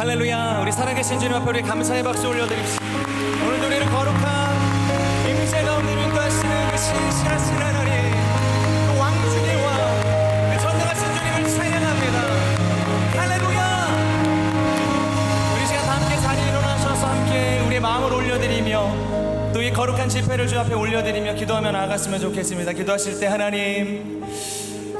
할렐루야. 우리 살아계신 주님 앞에 우리 감사의 박수 올려드립시다. 오늘도 우리를 거룩한 임재 가운데 인도하시는 그 신실하신 하나님, 그 왕주님과 그 전능하신 주님을 찬양합니다. 할렐루야. 우리 시간 다 함께 자리에 일어나셔서 함께 우리의 마음을 올려드리며 또 이 거룩한 집회를 주 앞에 올려드리며 기도하며 나아갔으면 좋겠습니다. 기도하실 때 하나님,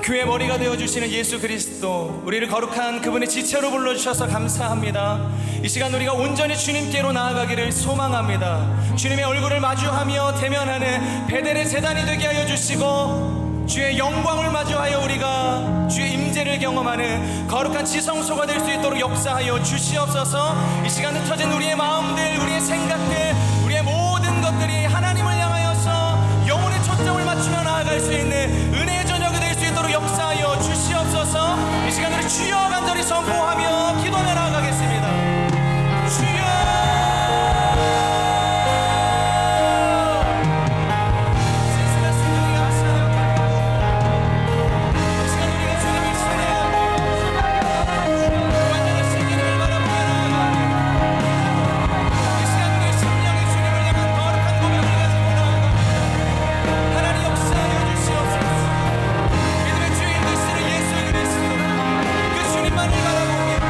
교회 머리가 되어주시는 예수 그리스도, 우리를 거룩한 그분의 지체로 불러주셔서 감사합니다. 이 시간 우리가 온전히 주님께로 나아가기를 소망합니다. 주님의 얼굴을 마주하며 대면하는 베델의 제단이 되게 하여 주시고, 주의 영광을 마주하여 우리가 주의 임재를 경험하는 거룩한 지성소가 될 수 있도록 역사하여 주시옵소서. 이 시간 흩어진 우리의 마음들, 우리의 생각들, 우리의 모든 것들이 하나님을 향하여서 영혼의 초점을 맞추며 나아갈 수 있는 은혜의 저녁이 될 수 있도록 역사하여 주시옵소서. 이 시간 우리 주여 간절히 선포하며 기도하며 나아가겠습니다. 주여. 주님만을 바라보며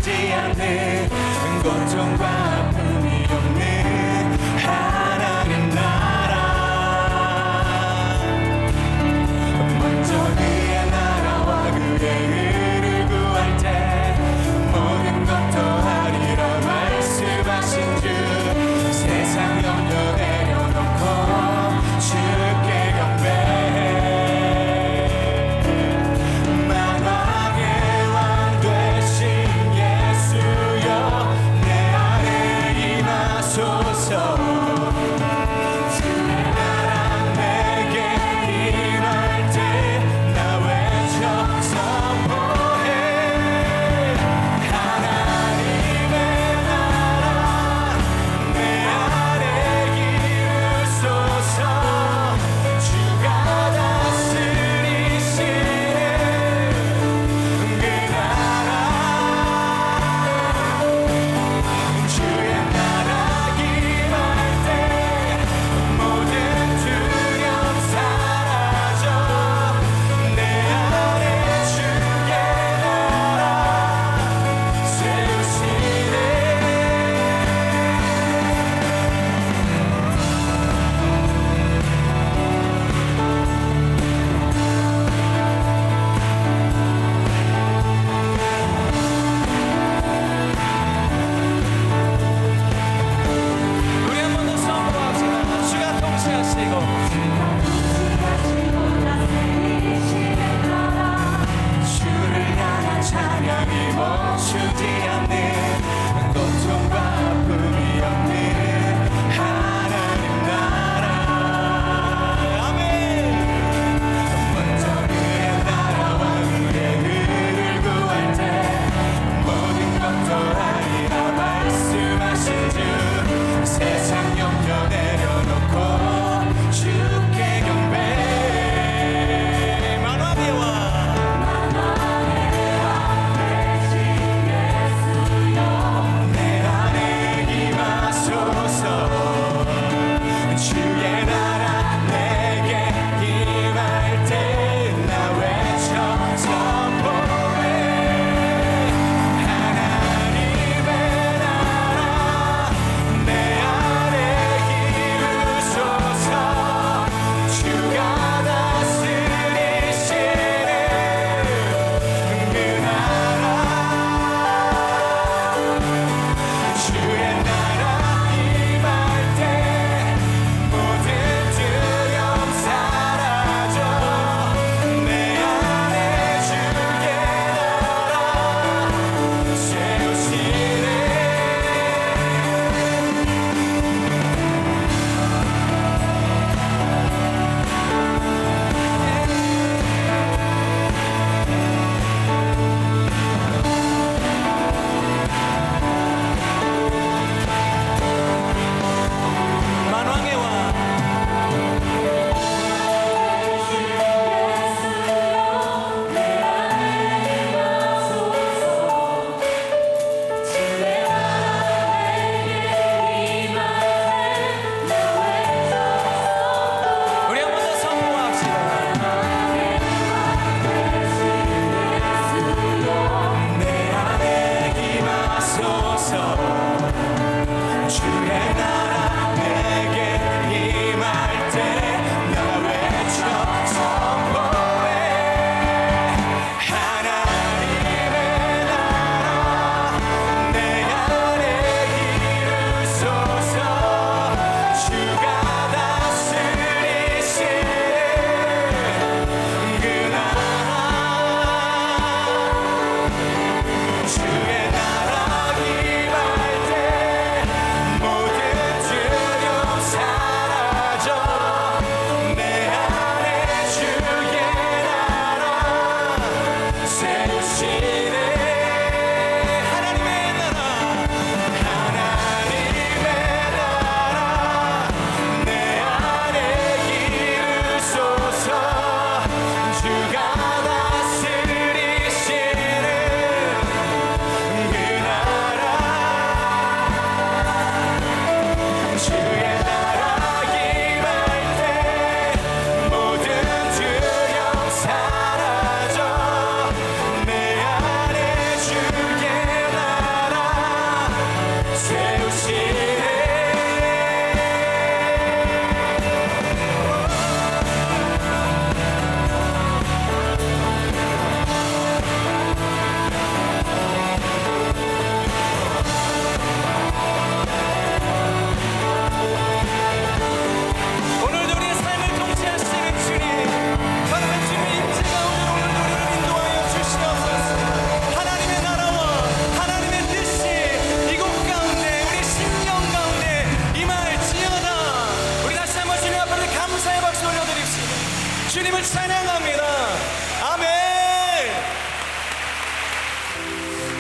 보이지 않는 고통과 아픔이 없는 하나님 나라. 먼저 그의 나라와 그의 의를 구할 때 모든 것 더하리라 말씀하신 주, 세상 염려 내려놓고 주께 경배해. 만왕의 왕 되신 예수여 내 안에 임하소서. 주의 나라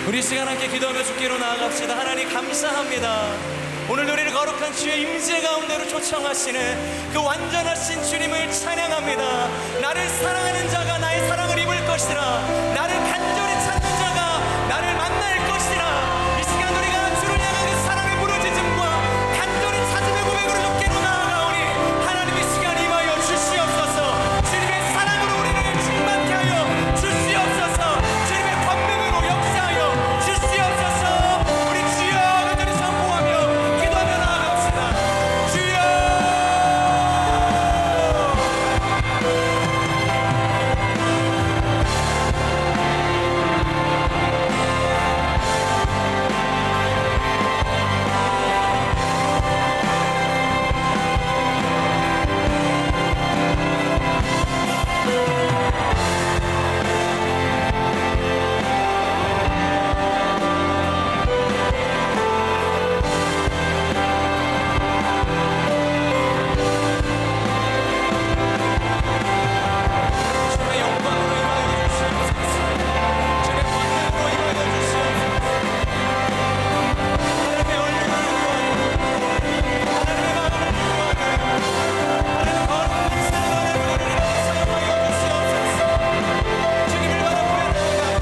우리 시간 함께 기도하며 주께로 나아갑시다. 하나님 감사합니다. 오늘 우리를 거룩한 주의 임재 가운데로 초청하시는 그 완전하신 주님을 찬양합니다. 나를 사랑하는 자가 나의 사랑을 입을 것이라. 나를 간절히 찾는 자가 나를 만날 것이라. 이 시간 우리가 주를 향한 그 사랑의 부르짖음과 간절히 찾음의 고백으로 주께로 나아가오니 하나님 이 시간 임하여 주시옵소서. 주님의 사랑으로 우리를 충만케 하여 주시옵소서. 주님의 권능으로 역사하여 주시옵소서. 우리 주여 간절히 선포하며 기도하며 나아갑시다. 주여. 주님의 영광으로 임하여 주시옵소서. 주님의 권능으로 임하여 주시옵소서. 하나님의 얼굴을 구하며 하나님의 마음을 구하며 하나님 거룩한 사랑의 우리를 사용하여 주시옵소서. 주님을 바라보며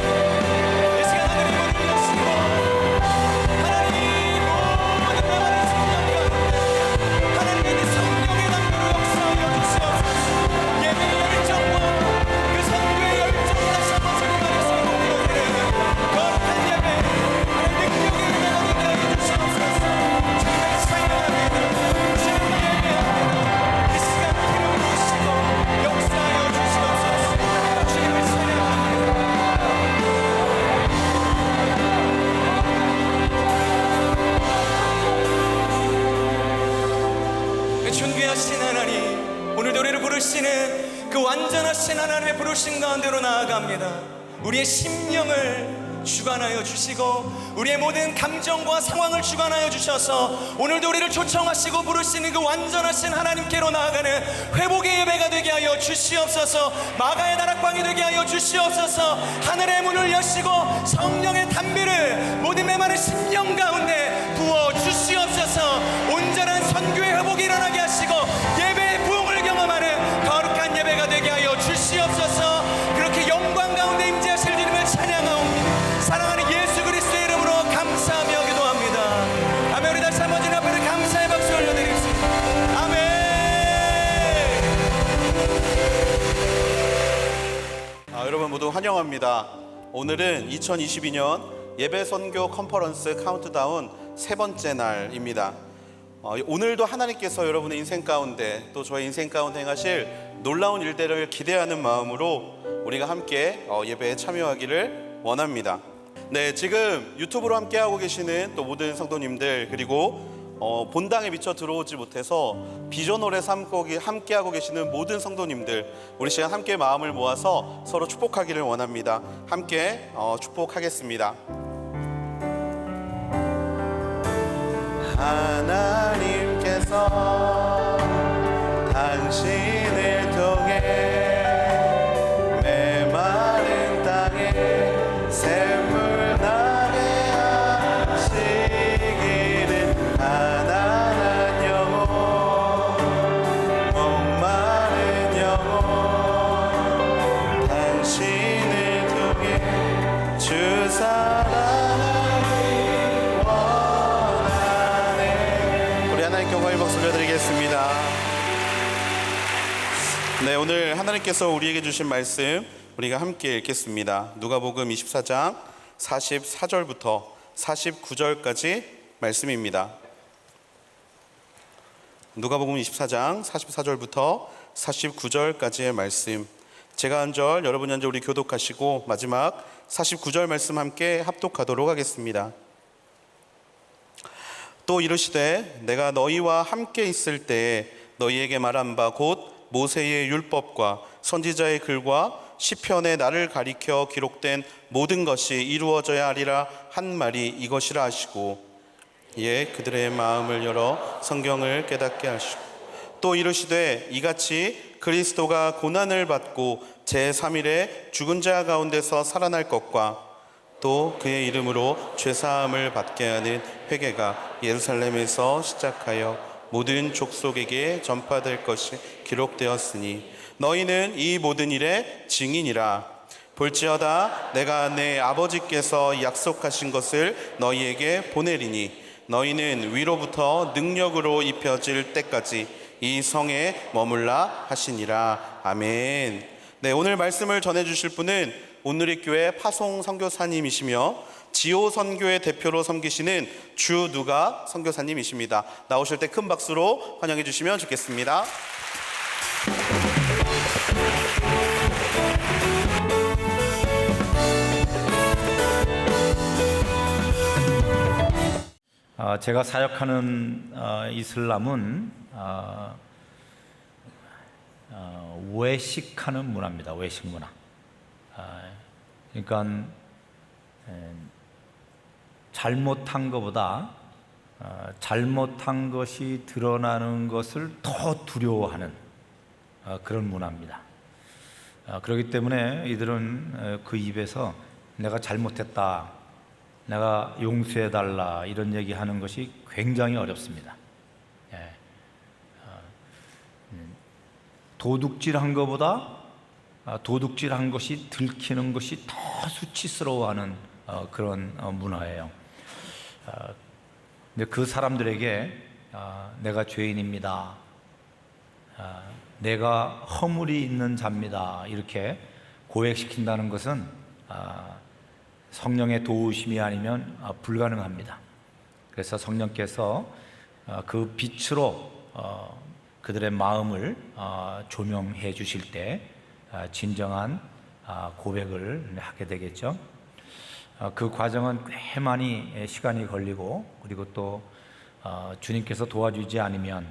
나아가며 이 시간 하늘의 문을 여시고 하나님 모든 나라의 성령 가운데 하나님의 그 성령의 담대로 역사하여 주시옵소서. 예배의 열정과 그 선교의 열정을 다시 한번 주님 안에서 이루어지는 거룩한 예배 하나님 능력의 은혜가 되게 하여 주시옵소서. 주님을 찬양합니다. 주님을 예배합니다. 이 시간 기름 부으시고 역사하여 주시옵소서. 주님을 찬양합니다. 그 존귀하신 하나님, 오늘 노래를 부르시는 그 완전하신 하나님의 부르신 가운데로 나아갑니다. 우리의 심령을 주관하여 주시고 우리의 모든 감정과 상황을 주관하여 주셔서 오늘도 우리를 초청하시고 부르시는 그 완전하신 하나님께로 나아가는 회복의 예배가 되게 하여 주시옵소서. 마가의 다락방이 되게 하여 주시옵소서. 하늘의 문을 여시고 성령의 담비를 모든 메마른 심령 가운데 부어 주시옵소서. 온전한 선교의 회복이 일어나게 하시고 예배의 부흥을 경험하는 거룩한 예배가 되게 하여 주시옵소서. 그렇게 영광 가운데 임재하실 주님을 찬양하옵니다. 사랑하는 예수 그리스도의 이름으로 감사하며 기도합니다. 아멘. 우리 다시 한번 주님 앞에 감사의 박수 올려드립시다. 아멘. 여러분 모두 환영합니다. 오늘은 2022년 예배선교 컨퍼런스 카운트다운 세 번째 날입니다. 오늘도 하나님께서 여러분의 인생 가운데 또 저의 인생 가운데 행하실 놀라운 일들을 기대하는 마음으로 우리가 함께 예배에 참여하기를 원합니다. 네, 지금 유튜브로 함께하고 계시는 또 모든 성도님들, 그리고 본당에 미처 들어오지 못해서 비전홀에서 함께하고 계시는 모든 성도님들, 우리 시간 함께 마음을 모아서 서로 축복하기를 원합니다. 함께 축복하겠습니다. 하나님께서 당신을 통해 메마른 땅에 샘물 나게 하시기를 가난한 영혼 목마른 영혼 당신을 통해 주 사랑하기 원하네. 우리 하나님께 영광의 박수 올려드리겠습니다. 네, 오늘 하나님께서 우리에게 주신 말씀 우리가 함께 읽겠습니다. 누가복음 24장 44절부터 49절까지 말씀입니다. 누가복음 24장 44절부터 49절까지의 말씀, 제가 한 절 여러분이 한 절 우리 교독하시고 마지막 49절 말씀 함께 합독하도록 하겠습니다. 또 이르시되 내가 너희와 함께 있을 때에 너희에게 말한 바 곧 모세의 율법과 선지자의 글과 시편에 나를 가리켜 기록된 모든 것이 이루어져야 하리라 한 말이 이것이라 하시고, 이에 그들의 마음을 열어 성경을 깨닫게 하시고, 또 이르시되 이같이 그리스도가 고난을 받고 제3일에 죽은 자 가운데서 살아날 것과 또 그의 이름으로 죄사함을 받게 하는 회개가 예루살렘에서 시작하여 모든 족속에게 전파될 것이 기록되었으니 너희는 이 모든 일의 증인이라. 볼지어다 내가 내 아버지께서 약속하신 것을 너희에게 보내리니 너희는 위로부터 능력으로 입혀질 때까지 이 성에 머물라 하시니라. 아멘. 네, 오늘 말씀을 전해주실 분은 온누리교회 파송 선교사님이시며 지호 선교의 대표로 섬기시는 주누가 선교사님이십니다. 나오실 때 큰 박수로 환영해 주시면 좋겠습니다. 제가 사역하는 이슬람은 외식하는 문화입니다. 외식 문화. 그러니까 잘못한 것보다 잘못한 것이 드러나는 것을 더 두려워하는 그런 문화입니다. 그렇기 때문에 이들은 그 입에서 내가 잘못했다, 내가 용서해달라 이런 얘기하는 것이 굉장히 어렵습니다. 도둑질한 것보다 도둑질한 것이 들키는 것이 더 수치스러워하는 그런 문화예요. 근데 그 사람들에게 내가 죄인입니다, 내가 허물이 있는 자입니다 이렇게 고백시킨다는 것은 성령의 도우심이 아니면 불가능합니다. 그래서 성령께서 그 빛으로 그들의 마음을 조명해 주실 때 진정한 고백을 하게 되겠죠. 그 과정은 꽤 많이 시간이 걸리고, 그리고 또 주님께서 도와주지 않으면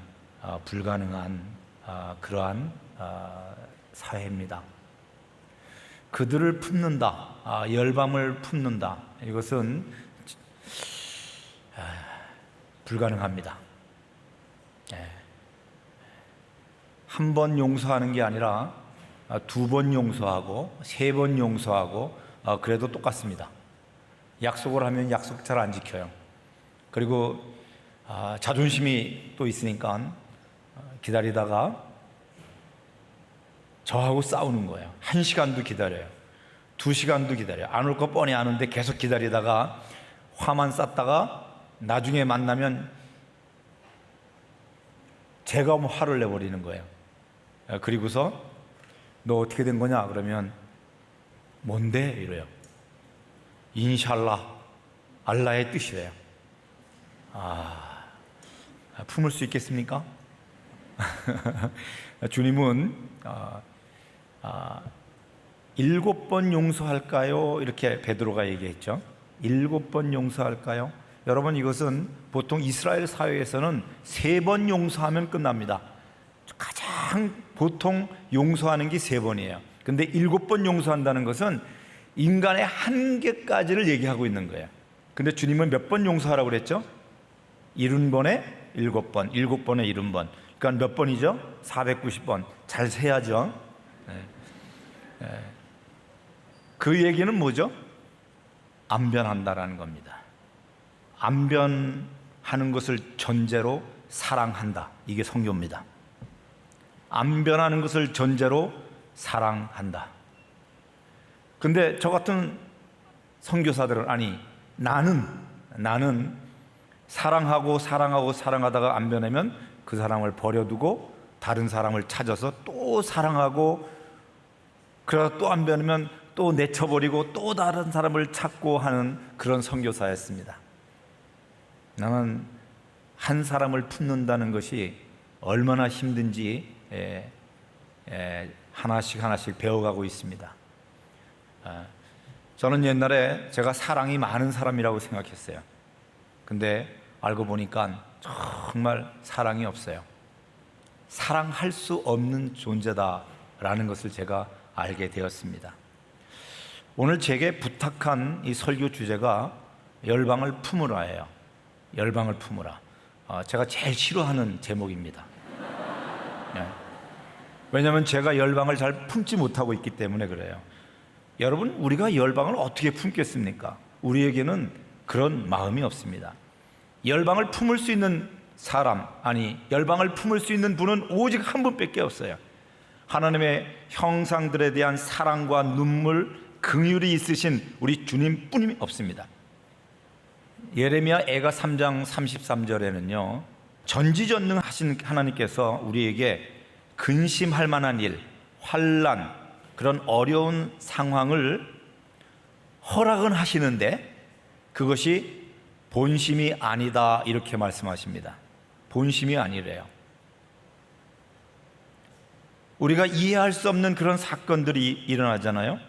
불가능한 그러한 사회입니다. 그들을 품는다, 열방을 품는다, 이것은 불가능합니다. 한 번 용서하는 게 아니라 2번 용서하고 3번 용서하고 그래도 똑같습니다. 약속을 하면 약속 잘 안 지켜요. 그리고 자존심이 또 있으니까 기다리다가 저하고 싸우는 거예요. 1시간도 기다려요, 2시간도 기다려요. 안 올 거 뻔히 아는데 계속 기다리다가 화만 쌌다가 나중에 만나면 제가 화를 내버리는 거예요. 그리고서 너 어떻게 된 거냐 그러면 뭔데 이래요. 인샬라, 알라의 뜻이래요. 품을 수 있겠습니까? 주님은 7번 용서할까요? 이렇게 베드로가 얘기했죠. 7번 용서할까요? 여러분, 이것은 보통 이스라엘 사회에서는 3번 용서하면 끝납니다. 가장 보통 용서하는 게 3번이에요. 근데 7번 용서한다는 것은 인간의 한계까지를 얘기하고 있는 거예요. 근데 주님은 몇 번 용서하라고 그랬죠? 70번에 7번, 7번에 70번. 그러니까 몇 번이죠? 490번. 잘 세야죠. 그 얘기는 뭐죠? 안 변한다라는 겁니다. 안 변하는 것을 전제로 사랑한다. 이게 성교입니다. 안 변하는 것을 전제로 사랑한다. 근데 저 같은 선교사들은 아니, 나는 사랑하고 사랑하다가 안 변하면 그 사람을 버려두고 다른 사람을 찾아서 또 사랑하고, 그러다 또 안 변하면 또 내쳐버리고 또 다른 사람을 찾고 하는 그런 선교사였습니다. 나는 한 사람을 품는다는 것이 얼마나 힘든지 하나씩 배워가고 있습니다. 저는 옛날에 제가 사랑이 많은 사람이라고 생각했어요. 근데 알고 보니까 정말 사랑이 없어요. 사랑할 수 없는 존재다라는 것을 제가 알게 되었습니다. 오늘 제게 부탁한 이 설교 주제가 열방을 품으라예요. 열방을 품으라. 제가 제일 싫어하는 제목입니다. 왜냐하면 제가 열방을 잘 품지 못하고 있기 때문에 그래요. 여러분, 우리가 열방을 어떻게 품겠습니까? 우리에게는 그런 마음이 없습니다. 열방을 품을 수 있는 사람, 아니 열방을 품을 수 있는 분은 오직 한 분밖에 없어요. 하나님의 형상들에 대한 사랑과 눈물, 긍휼이 있으신 우리 주님뿐이 없습니다. 예레미야 애가 3장 33절에는요 전지전능하신 하나님께서 우리에게 근심할 만한 일, 환난, 그런 어려운 상황을 허락은 하시는데 그것이 본심이 아니다 이렇게 말씀하십니다. 본심이 아니래요. 우리가 이해할 수 없는 그런 사건들이 일어나잖아요.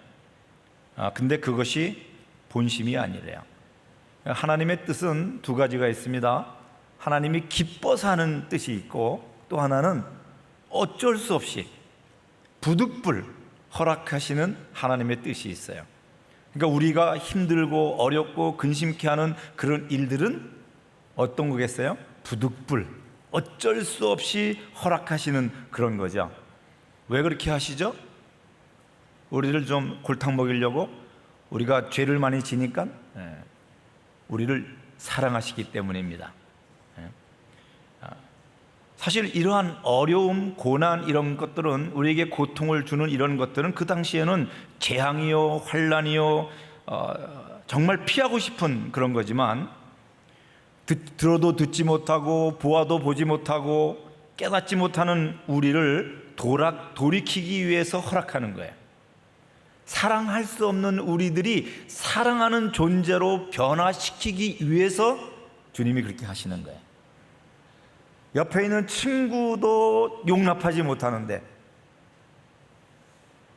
근데 그것이 본심이 아니래요. 하나님의 뜻은 두 가지가 있습니다. 하나님이 기뻐서 하는 뜻이 있고 또 하나는 어쩔 수 없이 부득불 허락하시는 하나님의 뜻이 있어요. 그러니까 우리가 힘들고 어렵고 근심케 하는 그런 일들은 어떤 거겠어요? 부득불 어쩔 수 없이 허락하시는 그런 거죠. 왜 그렇게 하시죠? 우리를 좀 골탕 먹이려고, 우리가 죄를 많이 지니까 우리를 사랑하시기 때문입니다. 사실 이러한 어려움, 고난 이런 것들은, 우리에게 고통을 주는 이런 것들은 그 당시에는 재앙이요 환난이요 정말 피하고 싶은 그런 거지만 들어도 듣지 못하고 보아도 보지 못하고 깨닫지 못하는 우리를 돌이키기 위해서 허락하는 거예요. 사랑할 수 없는 우리들이 사랑하는 존재로 변화시키기 위해서 주님이 그렇게 하시는 거예요. 옆에 있는 친구도 용납하지 못하는데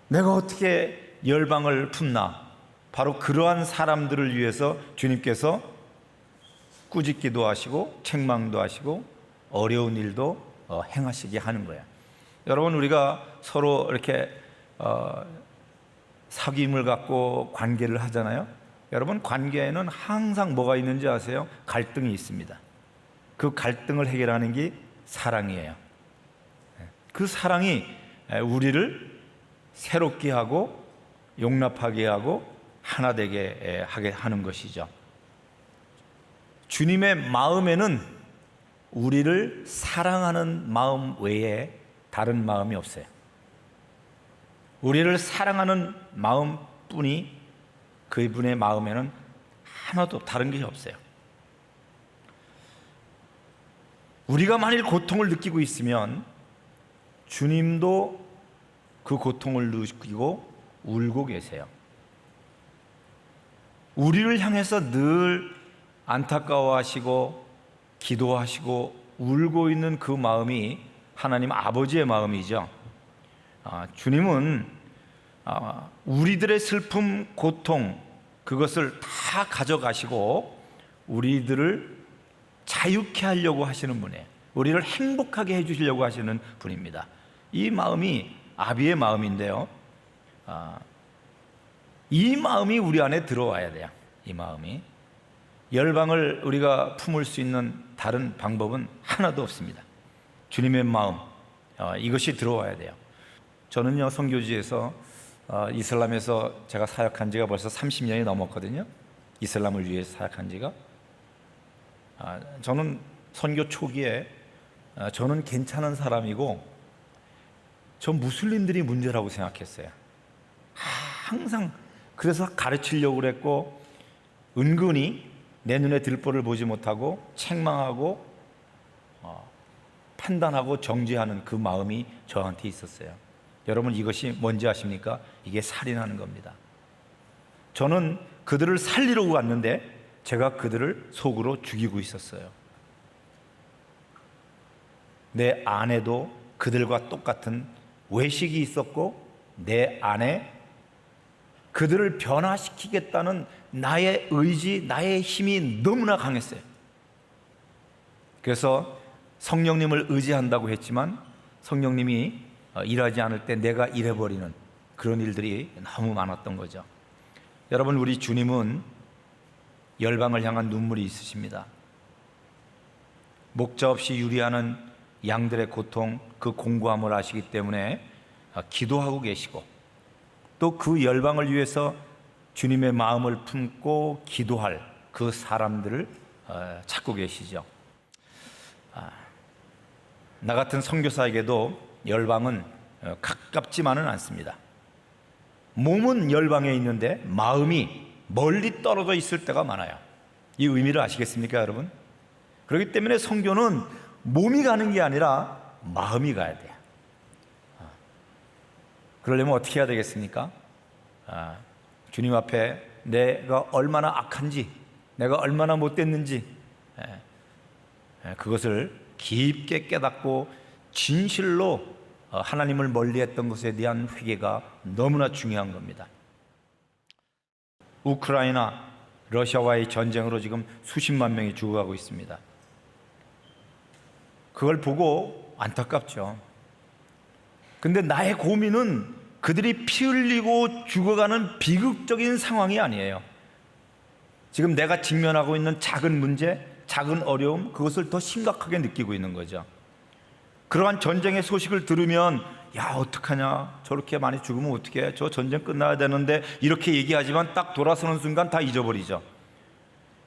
내가 어떻게 열방을 품나? 바로 그러한 사람들을 위해서 주님께서 꾸짖기도 하시고 책망도 하시고 어려운 일도 행하시게 하는 거예요. 여러분, 우리가 서로 이렇게 사귐을 갖고 관계를 하잖아요. 여러분, 관계에는 항상 뭐가 있는지 아세요? 갈등이 있습니다. 그 갈등을 해결하는 게 사랑이에요. 그 사랑이 우리를 새롭게 하고 용납하게 하고 하나 되게 하게 하는 것이죠. 주님의 마음에는 우리를 사랑하는 마음 외에 다른 마음이 없어요. 우리를 사랑하는 마음뿐이 그분의 마음에는 하나도 다른 게 없어요. 우리가 만일 고통을 느끼고 있으면 주님도 그 고통을 느끼고 울고 계세요. 우리를 향해서 늘 안타까워하시고 기도하시고 울고 있는 그 마음이 하나님 아버지의 마음이죠. 주님은 우리들의 슬픔, 고통 그것을 다 가져가시고 우리들을 자유케 하려고 하시는 분이에요. 우리를 행복하게 해주시려고 하시는 분입니다. 이 마음이 아비의 마음인데요. 이 마음이 우리 안에 들어와야 돼요. 이 마음이. 열방을 우리가 품을 수 있는 다른 방법은 하나도 없습니다. 주님의 마음, 이것이 들어와야 돼요. 저는요, 선교지에서 이슬람에서 제가 사역한 지가 벌써 30년이 넘었거든요. 이슬람을 위해 사역한 지가. 저는 선교 초기에 저는 괜찮은 사람이고 저 무슬림들이 문제라고 생각했어요. 항상 그래서 가르치려고 그랬고 은근히 내 눈에 들보를 보지 못하고 책망하고 판단하고 정죄하는 그 마음이 저한테 있었어요. 여러분, 이것이 뭔지 아십니까? 이게 살인하는 겁니다. 저는 그들을 살리려고 왔는데 제가 그들을 속으로 죽이고 있었어요. 내 안에도 그들과 똑같은 외식이 있었고 내 안에 그들을 변화시키겠다는 나의 의지, 나의 힘이 너무나 강했어요. 그래서 성령님을 의지한다고 했지만 성령님이 일하지 않을 때 내가 일해버리는 그런 일들이 너무 많았던 거죠. 여러분, 우리 주님은 열방을 향한 눈물이 있으십니다. 목자 없이 유리하는 양들의 고통, 그 공고함을 아시기 때문에 기도하고 계시고 또 그 열방을 위해서 주님의 마음을 품고 기도할 그 사람들을 찾고 계시죠. 나 같은 선교사에게도 열방은 가깝지만은 않습니다. 몸은 열방에 있는데 마음이 멀리 떨어져 있을 때가 많아요. 이 의미를 아시겠습니까, 여러분? 그렇기 때문에 선교는 몸이 가는 게 아니라 마음이 가야 돼요. 그러려면 어떻게 해야 되겠습니까? 주님 앞에 내가 얼마나 악한지, 내가 얼마나 못됐는지 그것을 깊게 깨닫고 진실로 하나님을 멀리했던 것에 대한 회개가 너무나 중요한 겁니다. 우크라이나, 러시아와의 전쟁으로 지금 수십만 명이 죽어가고 있습니다. 그걸 보고 안타깝죠. 근데 나의 고민은 그들이 피 흘리고 죽어가는 비극적인 상황이 아니에요. 지금 내가 직면하고 있는 작은 문제, 작은 어려움, 그것을 더 심각하게 느끼고 있는 거죠. 그러한 전쟁의 소식을 들으면 야, 어떡하냐, 저렇게 많이 죽으면 어떡해, 저 전쟁 끝나야 되는데, 이렇게 얘기하지만 딱 돌아서는 순간 다 잊어버리죠.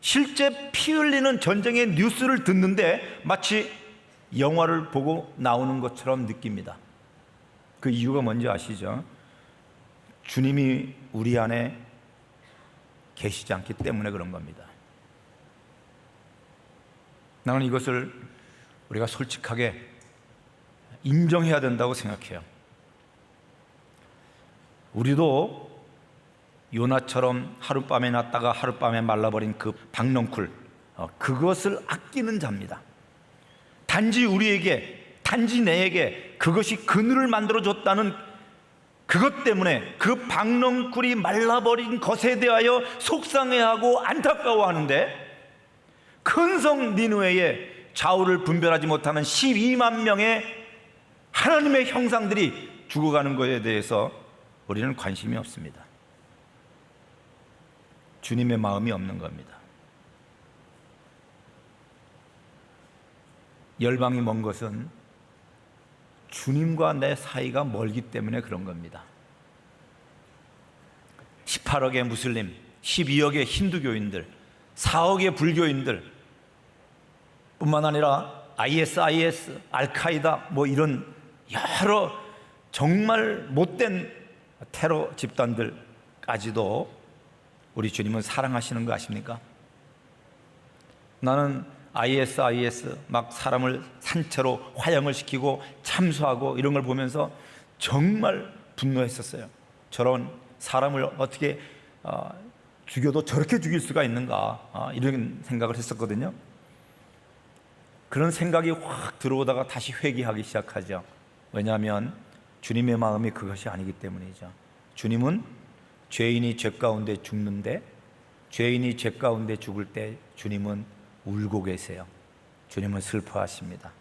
실제 피 흘리는 전쟁의 뉴스를 듣는데 마치 영화를 보고 나오는 것처럼 느낍니다. 그 이유가 뭔지 아시죠? 주님이 우리 안에 계시지 않기 때문에 그런 겁니다. 나는 이것을 우리가 솔직하게 인정해야 된다고 생각해요. 우리도 요나처럼 하룻밤에 났다가 하룻밤에 말라버린 그 박넝쿨, 그것을 아끼는 자입니다. 단지 우리에게, 단지 내에게 그것이 그늘을 만들어줬다는 그것 때문에 그 박넝쿨이 말라버린 것에 대하여 속상해하고 안타까워하는데, 큰 성 니느웨에 좌우를 분별하지 못하는 12만 명의 하나님의 형상들이 죽어가는 것에 대해서 우리는 관심이 없습니다. 주님의 마음이 없는 겁니다. 열방이 먼 것은 주님과 내 사이가 멀기 때문에 그런 겁니다. 18억의 무슬림, 12억의 힌두교인들, 4억의 불교인들 뿐만 아니라 IS, 알카이다 뭐 이런 여러 정말 못된 테러 집단들까지도 우리 주님은 사랑하시는 거 아십니까? 나는 IS 막 사람을 산채로 화형을 시키고 참수하고 이런 걸 보면서 정말 분노했었어요. 저런 사람을 어떻게 죽여도 저렇게 죽일 수가 있는가, 이런 생각을 했었거든요. 그런 생각이 확 들어오다가 다시 회개하기 시작하죠. 왜냐하면 주님의 마음이 그것이 아니기 때문이죠. 주님은 죄인이 죄 가운데 죽는데, 죄인이 죄 가운데 죽을 때 주님은 울고 계세요. 주님은 슬퍼하십니다.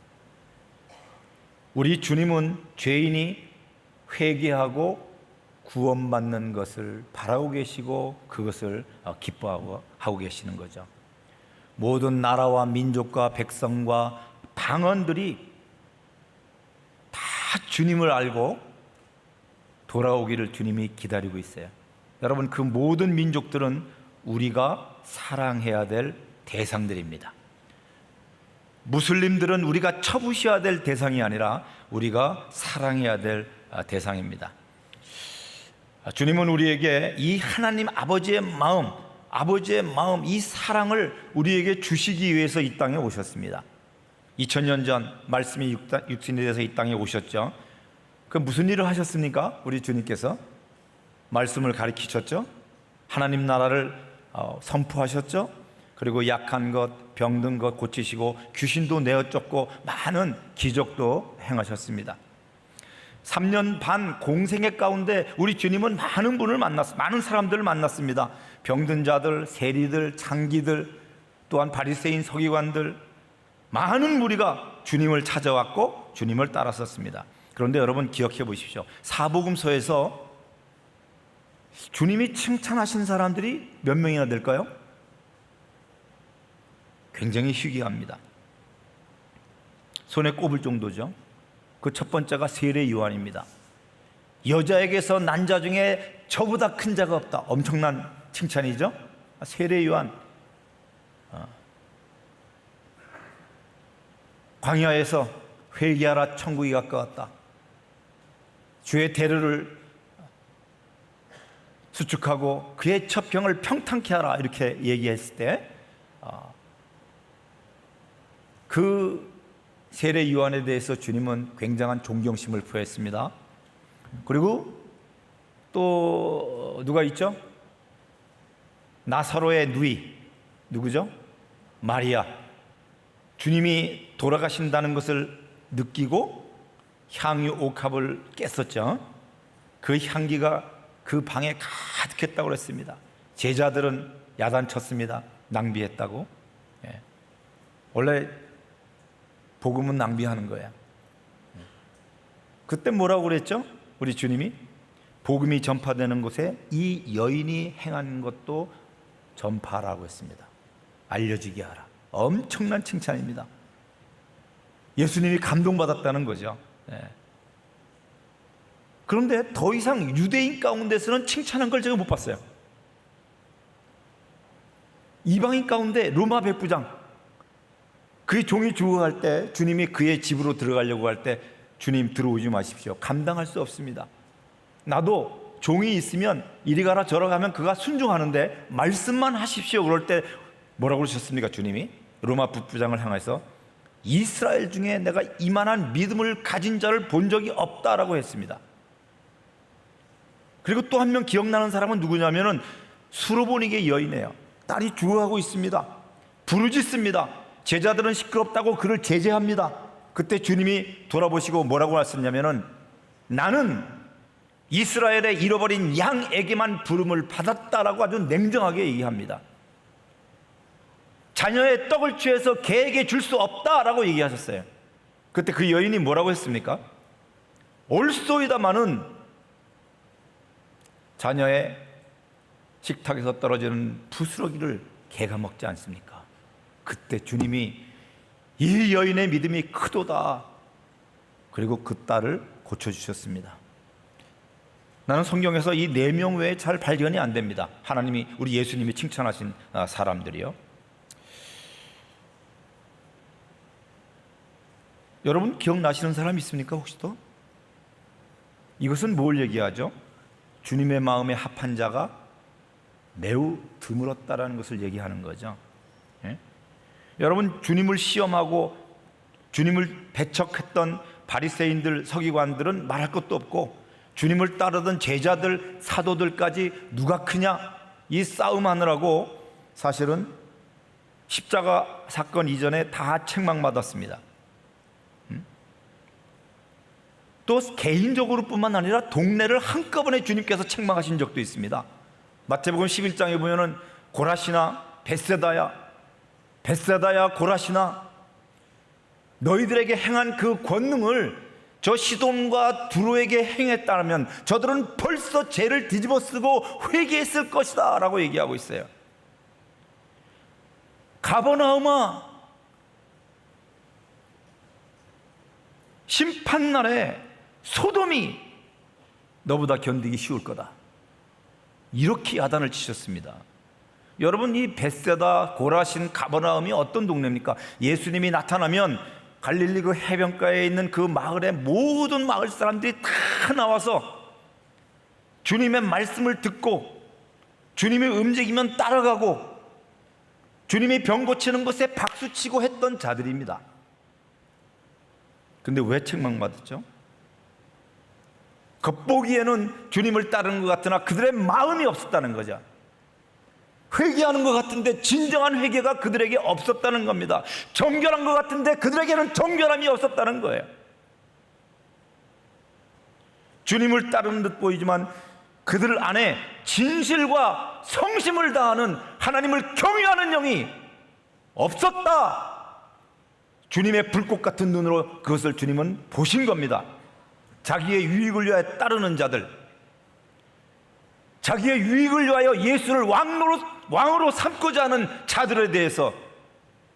우리 주님은 죄인이 회개하고 구원받는 것을 바라고 계시고 그것을 기뻐하고 계시는 거죠. 모든 나라와 민족과 백성과 방언들이 다 주님을 알고 돌아오기를 주님이 기다리고 있어요. 여러분, 그 모든 민족들은 우리가 사랑해야 될 대상들입니다. 무슬림들은 우리가 쳐부셔야 될 대상이 아니라 우리가 사랑해야 될 대상입니다. 주님은 우리에게 이 하나님 아버지의 마음, 이 사랑을 우리에게 주시기 위해서 이 땅에 오셨습니다. 2000년 전 말씀이 육신이 돼서 이 땅에 오셨죠. 그 무슨 일을 하셨습니까? 우리 주님께서 말씀을 가르치셨죠. 하나님 나라를 선포하셨죠. 그리고 약한 것, 병든 것 고치시고 귀신도 내어 쫓고 많은 기적도 행하셨습니다. 3년 반 공생애 가운데 우리 주님은 많은 사람들을 만났습니다. 병든 자들, 세리들, 장기들, 또한 바리새인 서기관들, 많은 무리가 주님을 찾아왔고 주님을 따랐었습니다. 그런데 여러분 기억해 보십시오. 사복음서에서 주님이 칭찬하신 사람들이 몇 명이나 될까요? 굉장히 희귀합니다. 손에 꼽을 정도죠. 그 첫 번째가 세례 요한입니다. 여자에게서 난 자 중에 저보다 큰 자가 없다. 엄청난 칭찬이죠. 세례 요한 광야에서 회개하라 천국이 가까웠다. 주의 대를 수축하고 그의 첩경을 평탄케 하라 이렇게 얘기했을 때 그 세례 요한에 대해서 주님은 굉장한 존경심을 표했습니다. 그리고 또 누가 있죠? 나사로의 누이 누구죠? 마리아. 주님이 돌아가신다는 것을 느끼고 향유 옥합을 깼었죠. 그 향기가 그 방에 가득했다고 그랬습니다. 제자들은 야단쳤습니다. 낭비했다고. 원래 복음은 낭비하는 거야. 그때 뭐라고 그랬죠? 우리 주님이 복음이 전파되는 곳에 이 여인이 행한 것도 전파라고 했습니다. 알려지게 하라. 엄청난 칭찬입니다. 예수님이 감동받았다는 거죠. 그런데 더 이상 유대인 가운데서는 칭찬한 걸 제가 못 봤어요. 이방인 가운데 로마 백부장, 그의 종이 죽어갈 때 주님이 그의 집으로 들어가려고 할 때 주님 들어오지 마십시오. 감당할 수 없습니다. 나도 종이 있으면 이리 가라 저리 가면 그가 순종하는데 말씀만 하십시오. 그럴 때 뭐라고 그러셨습니까? 주님이 로마 북부장을 향해서 이스라엘 중에 내가 이만한 믿음을 가진 자를 본 적이 없다라고 했습니다. 그리고 또 한 명 기억나는 사람은 누구냐면은 수로보니게 여인이에요. 딸이 죽어가고 있습니다. 부르짖습니다. 제자들은 시끄럽다고 그를 제재합니다. 그때 주님이 돌아보시고 뭐라고 하셨냐면은 나는 이스라엘의 잃어버린 양에게만 부름을 받았다라고 아주 냉정하게 얘기합니다. 자녀의 떡을 취해서 개에게 줄 수 없다라고 얘기하셨어요. 그때 그 여인이 뭐라고 했습니까? 옳소이다마는 자녀의 식탁에서 떨어지는 부스러기를 개가 먹지 않습니까? 그때 주님이 이 여인의 믿음이 크도다. 그리고 그 딸을 고쳐주셨습니다. 나는 성경에서 이 4명 외에 잘 발견이 안 됩니다. 하나님이, 우리 예수님이 칭찬하신 사람들이요. 여러분 기억나시는 사람 있습니까? 혹시 또? 이것은 뭘 얘기하죠? 주님의 마음에 합한 자가 매우 드물었다라는 것을 얘기하는 거죠. 여러분 주님을 시험하고 주님을 배척했던 바리새인들, 서기관들은 말할 것도 없고 주님을 따르던 제자들, 사도들까지 누가 크냐 이 싸움하느라고 사실은 십자가 사건 이전에 다 책망받았습니다. 또 개인적으로 뿐만 아니라 동네를 한꺼번에 주님께서 책망하신 적도 있습니다. 마태복음 11장에 보면은 고라시나 벳세다야 고라시나 너희들에게 행한 그 권능을 저 시돈과 두로에게 행했다면 저들은 벌써 죄를 뒤집어 쓰고 회개했을 것이다 라고 얘기하고 있어요. 가버나움아, 심판날에 소돔이 너보다 견디기 쉬울 거다. 이렇게 야단을 치셨습니다. 여러분 이 벳세다, 고라신, 가버나움이 어떤 동네입니까? 예수님이 나타나면 갈릴리 그 해변가에 있는 그 마을의 모든 마을 사람들이 다 나와서 주님의 말씀을 듣고 주님이 움직이면 따라가고 주님이 병 고치는 것에 박수치고 했던 자들입니다. 근데 왜 책망받았죠? 겉보기에는 주님을 따르는 것 같으나 그들의 마음이 없었다는 거죠. 회개하는 것 같은데 진정한 회개가 그들에게 없었다는 겁니다. 정결한 것 같은데 그들에게는 정결함이 없었다는 거예요. 주님을 따르는 듯 보이지만 그들 안에 진실과 성심을 다하는 하나님을 경외하는 영이 없었다. 주님의 불꽃 같은 눈으로 그것을 주님은 보신 겁니다. 자기의 유익을 위하여 따르는 자들, 자기의 유익을 위하여 예수를 왕으로 삼고자 하는 자들에 대해서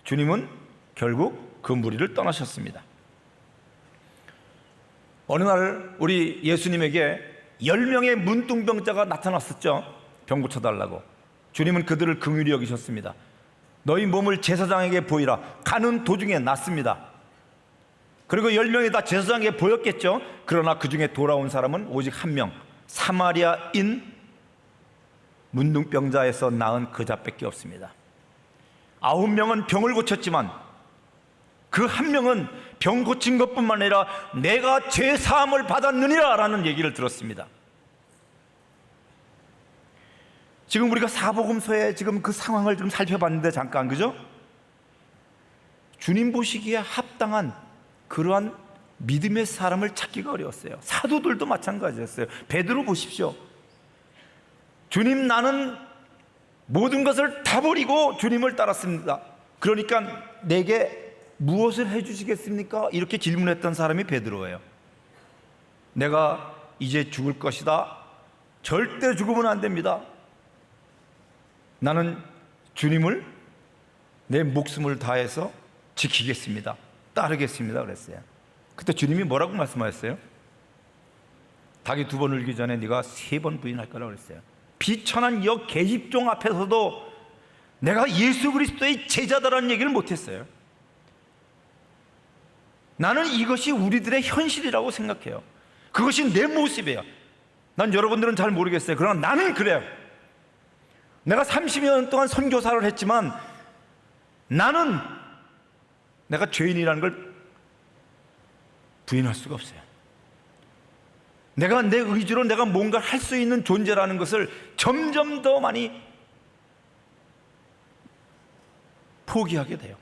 주님은 결국 그 무리를 떠나셨습니다. 어느 날 우리 예수님에게 10명의 문둥병자가 나타났었죠. 병 고쳐달라고. 주님은 그들을 긍휼히 여기셨습니다. 너희 몸을 제사장에게 보이라. 가는 도중에 낫습니다. 그리고 10명이 다 제사장에게 보였겠죠. 그러나 그 중에 돌아온 사람은 오직 한 명, 사마리아인 문둥병자에서 나은 그 자밖에 없습니다. 9명은 병을 고쳤지만 그 한 명은 병 고친 것뿐만 아니라 내가 죄 사함을 받았느니라 라는 얘기를 들었습니다. 지금 우리가 사복음서의 지금 그 상황을 좀 살펴봤는데 잠깐, 그죠? 주님 보시기에 합당한 그러한 믿음의 사람을 찾기가 어려웠어요. 사도들도 마찬가지였어요. 베드로 보십시오. 주님, 나는 모든 것을 다 버리고 주님을 따랐습니다. 그러니까 내게 무엇을 해주시겠습니까? 이렇게 질문했던 사람이 베드로예요. 내가 이제 죽을 것이다. 절대 죽으면 안 됩니다. 나는 주님을 내 목숨을 다해서 지키겠습니다. 따르겠습니다. 그랬어요. 그때 주님이 뭐라고 말씀하셨어요? 닭이 2번 울기 전에 네가 3번 부인할 거라고 그랬어요. 비천한 여 계집종 앞에서도 내가 예수 그리스도의 제자다라는 얘기를 못했어요. 나는 이것이 우리들의 현실이라고 생각해요. 그것이 내 모습이에요. 난 여러분들은 잘 모르겠어요. 그러나 나는 그래요. 내가 30여 년 동안 선교사를 했지만 나는 내가 죄인이라는 걸 부인할 수가 없어요. 내가 내 의지로 내가 뭔가를 할 수 있는 존재라는 것을 점점 더 많이 포기하게 돼요.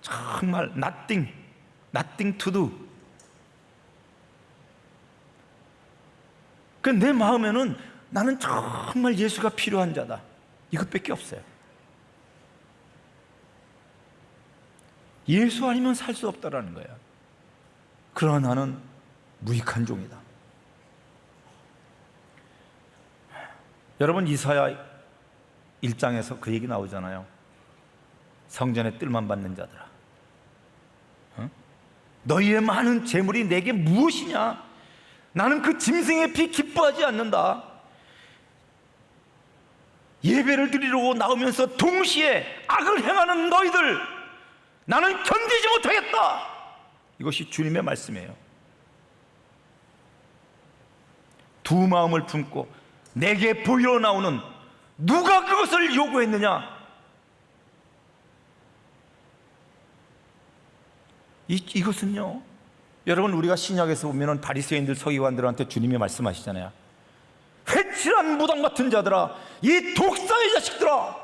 정말 nothing to do. 그 내 마음에는 나는 정말 예수가 필요한 자다. 이것밖에 없어요. 예수 아니면 살 수 없다라는 거예요. 그러나 나는 무익한 종이다. 여러분, 이사야 1장에서 그 얘기 나오잖아요. 성전의 뜰만 받는 자들아, 너희의 많은 재물이 내게 무엇이냐? 나는 그 짐승의 피 기뻐하지 않는다. 예배를 드리려고 나오면서 동시에 악을 행하는 너희들, 나는 견디지 못하겠다. 이것이 주님의 말씀이에요. 두 마음을 품고 내게 보이러 나오는 누가 그것을 요구했느냐? 이것은요, 여러분, 우리가 신약에서 보면 바리새인들 서기관들한테 주님이 말씀하시잖아요. 회칠한 무당 같은 자들아, 이 독사의 자식들아.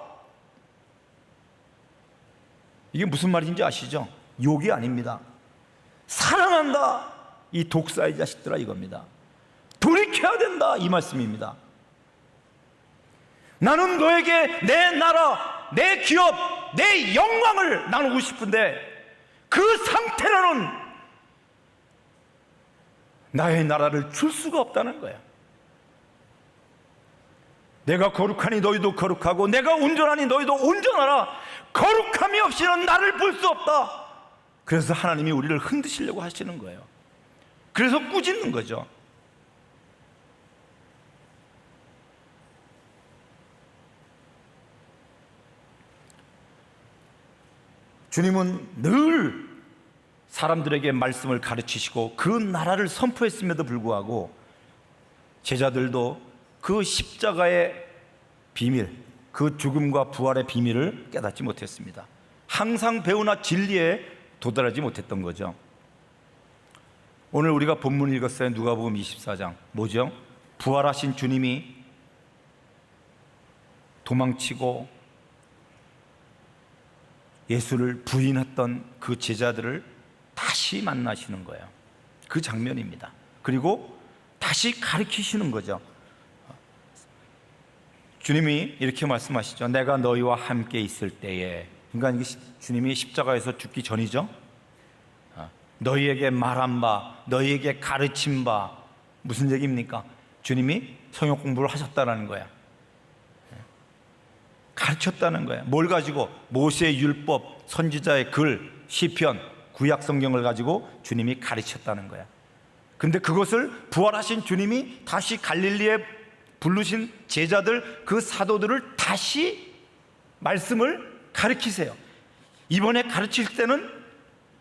이게 무슨 말인지 아시죠? 욕이 아닙니다. 사랑한다, 이 독사의 자식들아, 이겁니다. 돌이켜야 된다, 이 말씀입니다. 나는 너에게 내 나라, 내 기업, 내 영광을 나누고 싶은데 그 상태로는 나의 나라를 줄 수가 없다는 거야. 내가 거룩하니 너희도 거룩하고 내가 온전하니 너희도 온전하라. 거룩함이 없이는 나를 볼 수 없다. 그래서 하나님이 우리를 흔드시려고 하시는 거예요. 그래서 꾸짖는 거죠. 주님은 늘 사람들에게 말씀을 가르치시고 그 나라를 선포했음에도 불구하고 제자들도 그 십자가의 비밀, 그 죽음과 부활의 비밀을 깨닫지 못했습니다. 항상 배우나 진리에 도달하지 못했던 거죠. 오늘 우리가 본문 읽었어요. 누가복음 24장. 뭐죠? 부활하신 주님이 도망치고 예수를 부인했던 그 제자들을 다시 만나시는 거예요. 그 장면입니다. 그리고 다시 가르치시는 거죠. 주님이 이렇게 말씀하시죠. 내가 너희와 함께 있을 때에, 그러니까 이게 주님이 십자가에서 죽기 전이죠. 너희에게 말한 바, 너희에게 가르친 바, 무슨 얘기입니까? 주님이 성역 공부를 하셨다는 거야. 가르쳤다는 거예요. 뭘 가지고? 모세의 율법, 선지자의 글, 시편, 구약 성경을 가지고 주님이 가르쳤다는 거야. 근데 그것을 부활하신 주님이 다시 갈릴리에 부르신 제자들, 그 사도들을 다시 말씀을 가르치세요. 이번에 가르칠 때는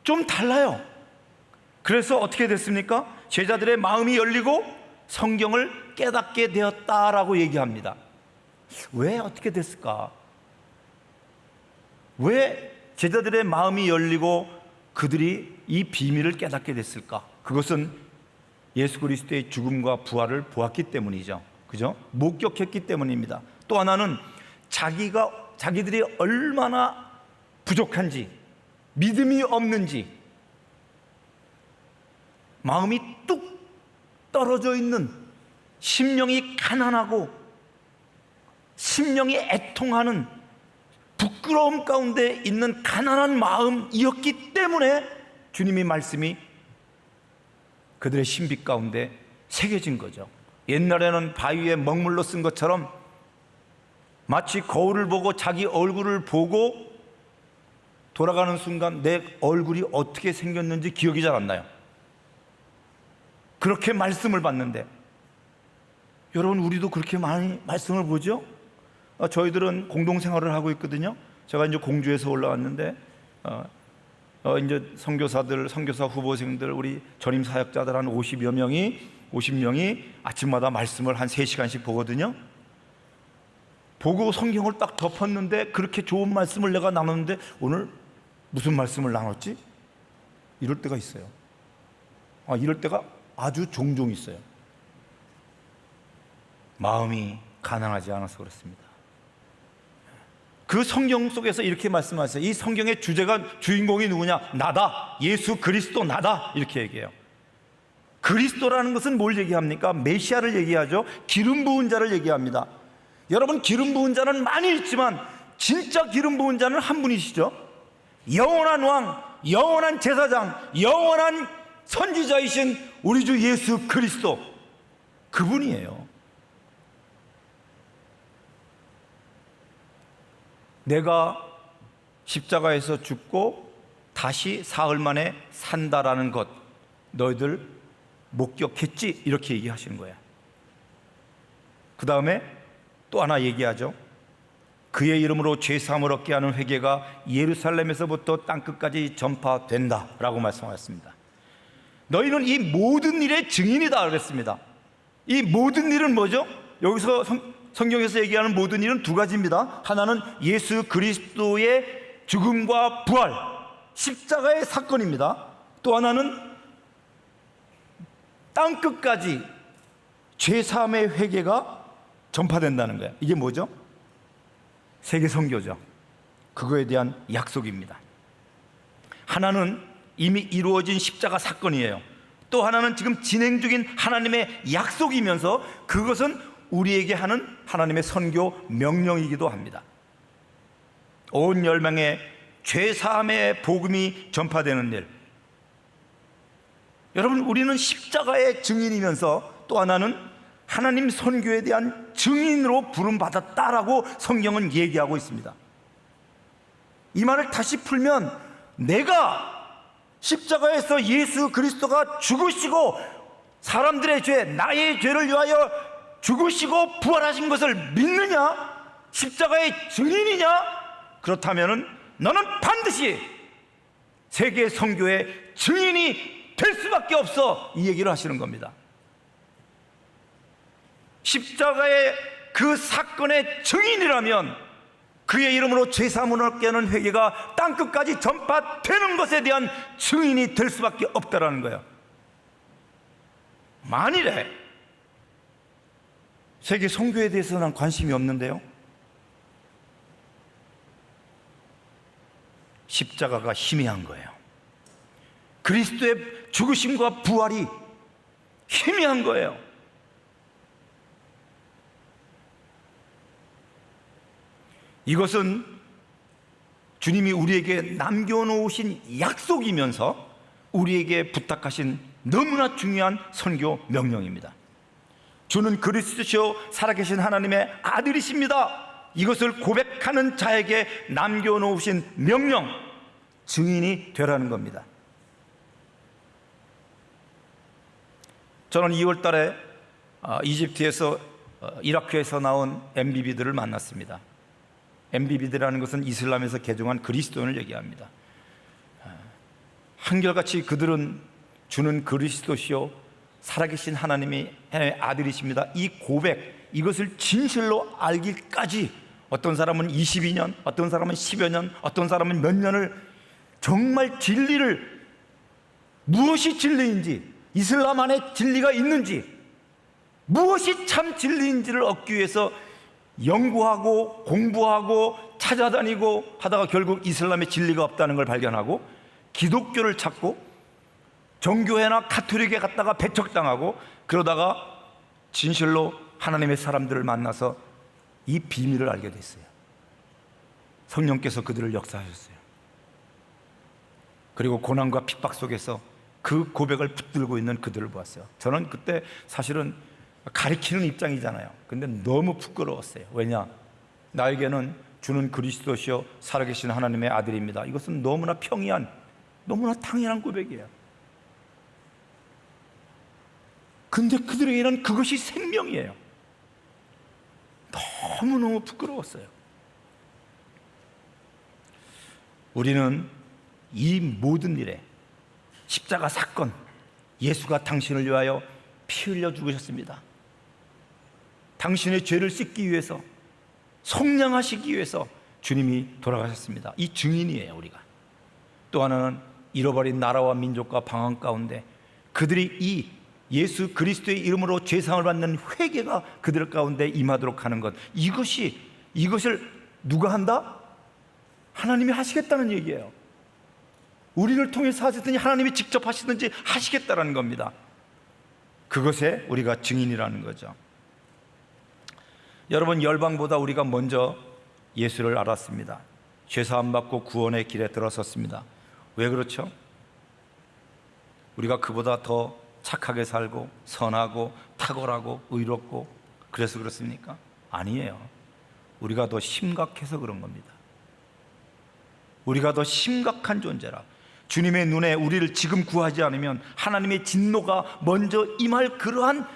좀 달라요. 그래서 어떻게 됐습니까? 제자들의 마음이 열리고 성경을 깨닫게 되었다라고 얘기합니다. 왜 어떻게 됐을까? 왜 제자들의 마음이 열리고 그들이 이 비밀을 깨닫게 됐을까? 그것은 예수 그리스도의 죽음과 부활을 보았기 때문이죠. 그죠? 목격했기 때문입니다. 또 하나는 자기들이 얼마나 부족한지, 믿음이 없는지, 마음이 뚝 떨어져 있는, 심령이 가난하고 심령이 애통하는, 부끄러움 가운데 있는 가난한 마음이었기 때문에 주님의 말씀이 그들의 신비 가운데 새겨진 거죠. 옛날에는 바위에 먹물로 쓴 것처럼 마치 거울을 보고 자기 얼굴을 보고 돌아가는 순간 내 얼굴이 어떻게 생겼는지 기억이 잘 안 나요. 그렇게 말씀을 받는데, 여러분, 우리도 그렇게 많이 말씀을 보죠? 저희들은 공동생활을 하고 있거든요. 제가 이제 공주에서 올라왔는데 이제 선교사들, 선교사 후보생들, 우리 전임 사역자들 한 50명이 아침마다 말씀을 한 3시간씩 보거든요. 보고 성경을 딱 덮었는데 그렇게 좋은 말씀을 내가 나눴는데 오늘 무슨 말씀을 나눴지? 이럴 때가 있어요. 이럴 때가 아주 종종 있어요. 마음이 가난하지 않아서 그렇습니다. 그 성경 속에서 이렇게 말씀하세요. 이 성경의 주인공이 누구냐? 나다. 예수 그리스도 나다. 이렇게 얘기해요. 그리스도라는 것은 뭘 얘기합니까? 메시아를 얘기하죠. 기름 부은 자를 얘기합니다. 여러분, 기름 부은 자는 많이 있지만 진짜 기름 부은 자는 한 분이시죠. 영원한 왕, 영원한 제사장, 영원한 선지자이신 우리 주 예수 그리스도, 그분이에요. 내가 십자가에서 죽고 다시 사흘 만에 산다라는 것 너희들 목격했지? 이렇게 얘기하시는 거예요. 그 다음에 또 하나 얘기하죠. 그의 이름으로 죄사함을 얻게 하는 회개가 예루살렘에서부터 땅끝까지 전파된다라고 말씀하셨습니다. 너희는 이 모든 일의 증인이다 그랬습니다. 이 모든 일은 뭐죠? 여기서 성경에서 얘기하는 모든 일은 두 가지입니다. 하나는 예수 그리스도의 죽음과 부활, 십자가의 사건입니다. 또 하나는 땅끝까지 죄사함의 회개가 전파된다는 거예요. 이게 뭐죠? 세계 선교죠. 그거에 대한 약속입니다. 하나는 이미 이루어진 십자가 사건이에요. 또 하나는 지금 진행 중인 하나님의 약속이면서 그것은 우리에게 하는 하나님의 선교 명령이기도 합니다. 온 열방에 죄사함의 복음이 전파되는 일. 여러분, 우리는 십자가의 증인이면서 또 하나는 하나님 선교에 대한 증인으로 부름받았다라고 성경은 얘기하고 있습니다. 이 말을 다시 풀면, 내가 십자가에서 예수 그리스도가 죽으시고 사람들의 죄, 나의 죄를 위하여 죽으시고 부활하신 것을 믿느냐? 십자가의 증인이냐? 그렇다면 너는 반드시 세계 선교의 증인이 될 수밖에 없어, 이 얘기를 하시는 겁니다. 십자가의 그 사건의 증인이라면 그의 이름으로 죄사함을 얻게 하는 회개가 땅끝까지 전파되는 것에 대한 증인이 될 수밖에 없다라는 거예요. 만일에 세계 선교에 대해서는 난 관심이 없는데요, 십자가가 희미한 거예요. 그리스도의 죽으심과 부활이 희미한 거예요. 이것은 주님이 우리에게 남겨놓으신 약속이면서 우리에게 부탁하신 너무나 중요한 선교 명령입니다. 주는 그리스도시요 살아계신 하나님의 아들이십니다. 이것을 고백하는 자에게 남겨놓으신 명령, 증인이 되라는 겁니다. 저는 2월 달에 이집트에서 이라크에서 나온 MBB들을 만났습니다. MBB들이라는 것은 이슬람에서 개종한 그리스도인을 얘기합니다. 한결같이 그들은 주는 그리스도시요 살아계신 하나님의 아들이십니다. 이 고백, 이것을 진실로 알기까지 어떤 사람은 22년, 어떤 사람은 10여 년, 어떤 사람은 몇 년을 정말 진리를, 무엇이 진리인지, 이슬람 안에 진리가 있는지, 무엇이 참 진리인지를 얻기 위해서 연구하고 공부하고 찾아다니고 하다가 결국 이슬람의 진리가 없다는 걸 발견하고 기독교를 찾고 정교회나 가톨릭에 갔다가 배척당하고 그러다가 진실로 하나님의 사람들을 만나서 이 비밀을 알게 됐어요. 성령께서 그들을 역사하셨어요. 그리고 고난과 핍박 속에서 그 고백을 붙들고 있는 그들을 보았어요. 저는 그때 사실은 가리키는 입장이잖아요. 근데 너무 부끄러웠어요. 왜냐? 나에게는 주는 그리스도시요 살아계신 하나님의 아들입니다. 이것은 너무나 평이한, 너무나 당연한 고백이에요. 근데 그들에게는 그것이 생명이에요. 너무너무 부끄러웠어요. 우리는 이 모든 일에 십자가 사건, 예수가 당신을 위하여 피 흘려 죽으셨습니다. 당신의 죄를 씻기 위해서, 속량하시기 위해서 주님이 돌아가셨습니다. 이 증인이에요, 우리가. 또 하나는 잃어버린 나라와 민족과 방황 가운데 그들이 이 예수 그리스도의 이름으로 죄상을 받는 회개가 그들 가운데 임하도록 하는 것, 이것을 누가 한다? 하나님이 하시겠다는 얘기예요. 우리를 통해서 하시든지 하나님이 직접 하시든지 하시겠다는 겁니다. 그것에 우리가 증인이라는 거죠. 여러분, 열방보다 우리가 먼저 예수를 알았습니다. 죄사함 받고 구원의 길에 들어섰습니다. 왜 그렇죠? 우리가 그보다 더 착하게 살고 선하고 탁월하고 의롭고 그래서 그렇습니까? 아니에요. 우리가 더 심각해서 그런 겁니다. 우리가 더 심각한 존재라. 주님의 눈에 우리를 지금 구하지 않으면 하나님의 진노가 먼저 임할 그러한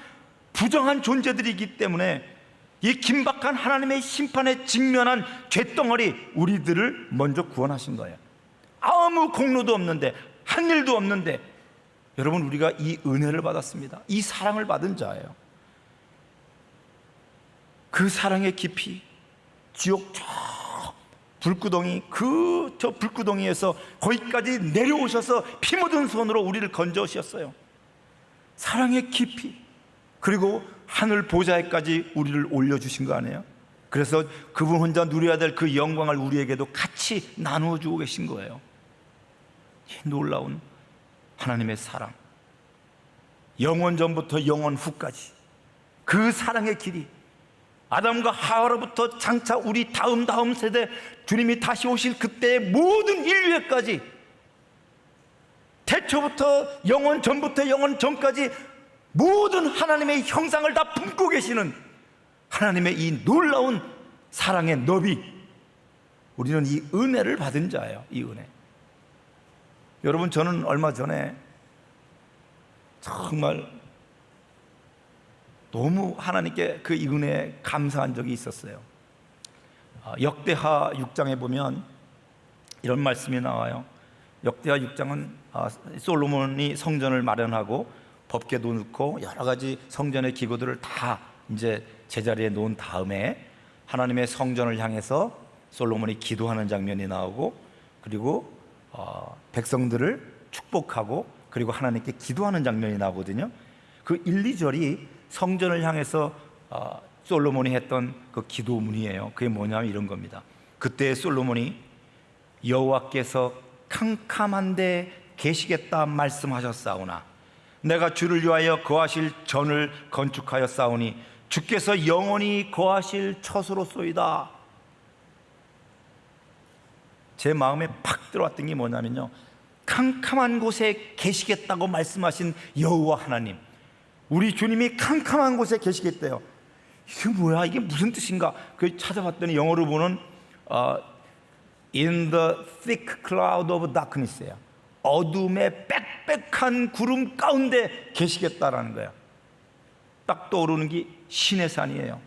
부정한 존재들이기 때문에 이 긴박한 하나님의 심판에 직면한 죄덩어리, 우리들을 먼저 구원하신 거예요. 아무 공로도 없는데, 한 일도 없는데, 여러분, 우리가 이 은혜를 받았습니다. 이 사랑을 받은 자예요. 그 사랑의 깊이, 지옥 저 불구덩이, 저 불구덩이에서 거기까지 내려오셔서 피 묻은 손으로 우리를 건져오셨어요. 사랑의 깊이, 그리고 하늘 보좌에까지 우리를 올려주신 거 아니에요? 그래서 그분 혼자 누려야 될 그 영광을 우리에게도 같이 나누어 주고 계신 거예요. 이 놀라운 하나님의 사랑, 영원 전부터 영원 후까지 그 사랑의 길이, 아담과 하와로부터 장차 우리 다음 세대 주님이 다시 오실 그때의 모든 인류에까지, 태초부터 영원 전부터 영원 전까지 모든 하나님의 형상을 다 품고 계시는 하나님의 이 놀라운 사랑의 너비, 우리는 이 은혜를 받은 자예요. 이 은혜. 여러분, 저는 얼마 전에 정말 너무 하나님께 그 은혜에 감사한 적이 있었어요. 역대하 6장에 보면 이런 말씀이 나와요. 역대하 6장은 솔로몬이 성전을 마련하고 법궤도 넣고 여러 가지 성전의 기구들을 다 이제 제자리에 놓은 다음에 하나님의 성전을 향해서 솔로몬이 기도하는 장면이 나오고, 그리고 백성들을 축복하고 그리고 하나님께 기도하는 장면이 나오거든요. 그 1, 2절이 성전을 향해서 솔로몬이 했던 그 기도문이에요. 그게 뭐냐면 이런 겁니다. 그때 솔로몬이 여호와께서 캄캄한데 계시겠다 말씀하셨사오나 내가 주를 위하여 거하실 전을 건축하였사오니 주께서 영원히 거하실 처소로소이다. 제 마음에 팍 들어왔던 게 뭐냐면요, 캄캄한 곳에 계시겠다고 말씀하신 여호와 하나님, 우리 주님이 캄캄한 곳에 계시겠대요. 이게 뭐야? 이게 무슨 뜻인가? 그 찾아봤더니 영어로 보는 In the thick cloud of darkness예요. 어둠의 빽빽한 구름 가운데 계시겠다라는 거야. 딱 떠오르는 게 시내산이에요.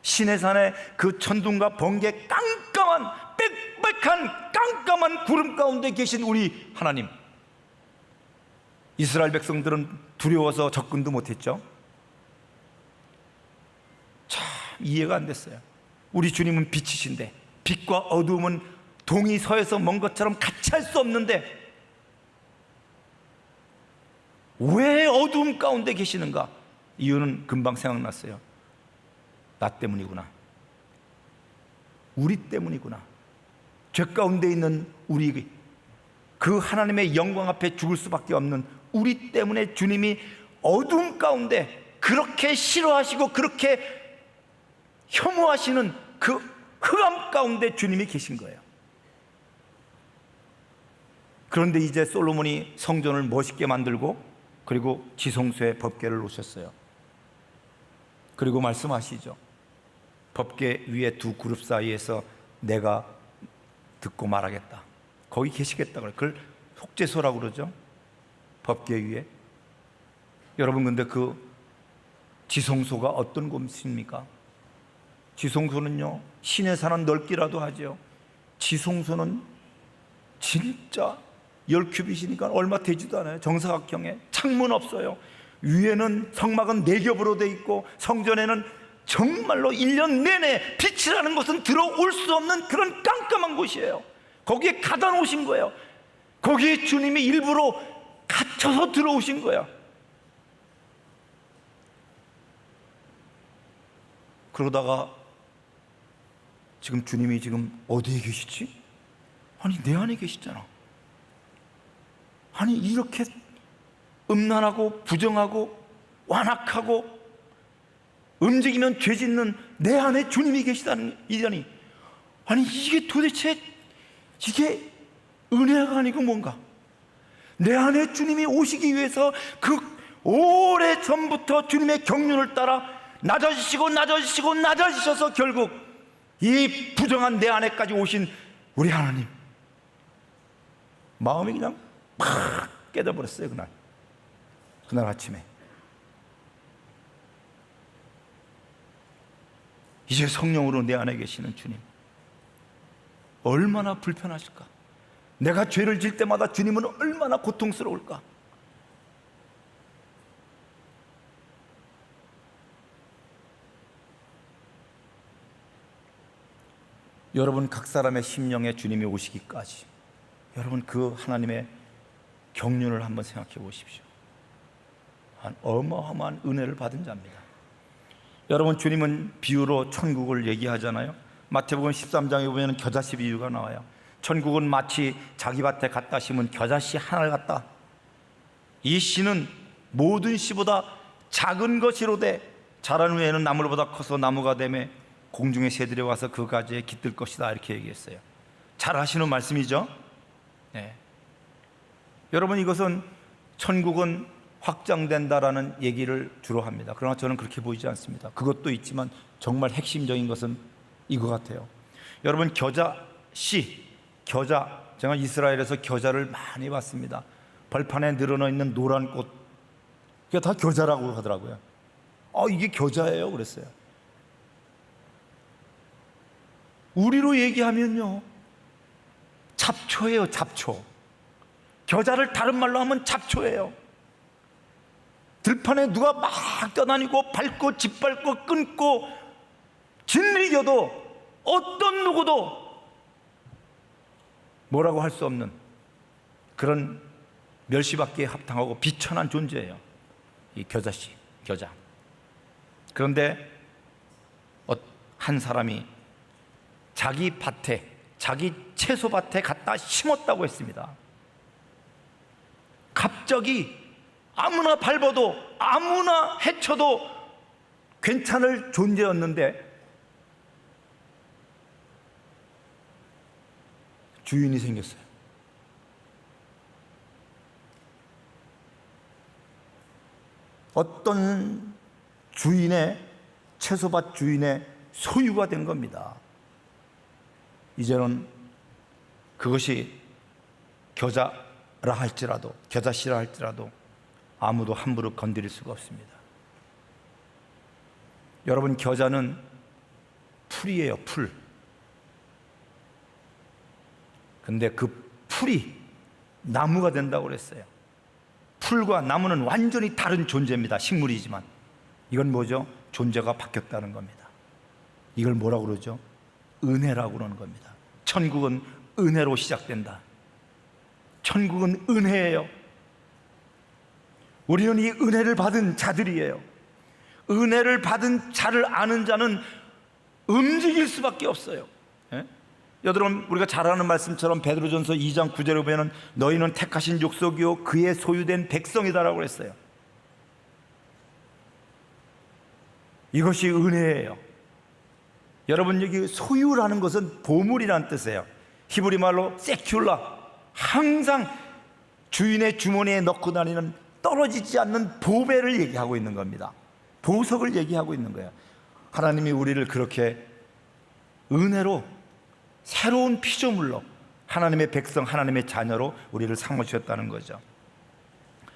시내산의 그 천둥과 번개 깜깜한 빽빽한 깜깜한 구름 가운데 계신 우리 하나님. 이스라엘 백성들은 두려워서 접근도 못했죠. 참 이해가 안 됐어요. 우리 주님은 빛이신데 빛과 어두움은 동이 서에서 먼 것처럼 같이 할 수 없는데 왜 어두움 가운데 계시는가? 이유는 금방 생각났어요. 나 때문이구나. 우리 때문이구나. 죄 가운데 있는 우리, 그 하나님의 영광 앞에 죽을 수밖에 없는 우리 때문에 주님이 어두움 가운데 그렇게 싫어하시고 그렇게 혐오하시는 그 흑암 가운데 주님이 계신 거예요. 그런데 이제 솔로몬이 성전을 멋있게 만들고 그리고 지성소에 법궤를 놓으셨어요. 그리고 말씀하시죠. 법궤 위에 두 그룹 사이에서 내가 듣고 말하겠다. 거기 계시겠다. 그걸 속죄소라고 그러죠. 법궤 위에. 여러분, 근데 그 지성소가 어떤 곳입니까? 지성소는요, 신의 산은 넓기라도 하죠. 지성소는 진짜 10큐빗이니까 얼마 되지도 않아요. 정사각형에 창문 없어요. 위에는 성막은 4겹으로 돼 있고 성전에는 정말로 1년 내내 빛이라는 것은 들어올 수 없는 그런 깜깜한 곳이에요. 거기에 가다 놓으신 거예요. 거기에 주님이 일부러 갇혀서 들어오신 거예요. 그러다가 지금 주님이 지금 어디에 계시지? 아니, 내 안에 계시잖아. 아니, 이렇게 음란하고 부정하고 완악하고 움직이면 죄 짓는 내 안에 주님이 계시다는 이더니, 아니 이게 도대체 이게 은혜가 아니고 뭔가? 내 안에 주님이 오시기 위해서 그 오래 전부터 주님의 경륜을 따라 낮아지셔서 결국 이 부정한 내 안에까지 오신 우리 하나님, 마음이 그냥 팍 깨져버렸어요. 그날 아침에. 이제 성령으로 내 안에 계시는 주님, 얼마나 불편하실까? 내가 죄를 질 때마다 주님은 얼마나 고통스러울까? 여러분, 각 사람의 심령에 주님이 오시기까지 여러분 그 하나님의 경륜을 한번 생각해 보십시오. 한 어마어마한 은혜를 받은 자입니다. 여러분, 주님은 비유로 천국을 얘기하잖아요. 마태복음 13장에 보면 겨자씨 비유가 나와요. 천국은 마치 자기 밭에 갖다 심은 겨자씨 하나를 갖다, 이 씨는 모든 씨보다 작은 것이로되 자란 후에는 나물보다 커서 나무가 되매 공중의 새들이 와서 그 가지에 깃들 것이다, 이렇게 얘기했어요. 잘 하시는 말씀이죠. 네. 여러분, 이것은 천국은 확장된다라는 얘기를 주로 합니다. 그러나 저는 그렇게 보이지 않습니다. 그것도 있지만 정말 핵심적인 것은 이거 같아요. 여러분, 겨자씨, 겨자, 제가 이스라엘에서 겨자를 많이 봤습니다. 벌판에 늘어나 있는 노란 꽃, 그게 다 겨자라고 하더라고요. 이게 겨자예요 그랬어요. 우리로 얘기하면요, 잡초예요. 잡초. 겨자를 다른 말로 하면 잡초예요. 들판에 누가 막 떠다니고 밟고 짓밟고 끊고 짓이겨도 어떤 누구도 뭐라고 할 수 없는 그런 멸시받기에 합당하고 비천한 존재예요, 이 겨자씨, 겨자. 그런데 한 사람이 자기 밭에, 자기 채소밭에 갖다 심었다고 했습니다. 갑자기 아무나 밟아도 아무나 해쳐도 괜찮을 존재였는데 주인이 생겼어요. 어떤 주인의, 채소밭 주인의 소유가 된 겁니다. 이제는 그것이 겨자 할지라도, 겨자씨라 할지라도 아무도 함부로 건드릴 수가 없습니다. 여러분, 겨자는 풀이에요, 풀. 근데 그 풀이 나무가 된다고 그랬어요. 풀과 나무는 완전히 다른 존재입니다. 식물이지만 이건 뭐죠? 존재가 바뀌었다는 겁니다. 이걸 뭐라고 그러죠? 은혜라고 그러는 겁니다. 천국은 은혜로 시작된다. 천국은 은혜예요. 우리는 이 은혜를 받은 자들이에요. 은혜를 받은 자를 아는 자는 움직일 수밖에 없어요. 예? 여러분, 우리가 잘 아는 말씀처럼 베드로전서 2장 9절에 보면 너희는 택하신 족속이요 그의 소유된 백성이다라고 했어요. 이것이 은혜예요. 여러분, 여기 소유라는 것은 보물이라는 뜻이에요. 히브리 말로 세큘라, 항상 주인의 주머니에 넣고 다니는 떨어지지 않는 보배를 얘기하고 있는 겁니다. 보석을 얘기하고 있는 거예요. 하나님이 우리를 그렇게 은혜로 새로운 피조물로 하나님의 백성, 하나님의 자녀로 우리를 삼으셨다는 거죠.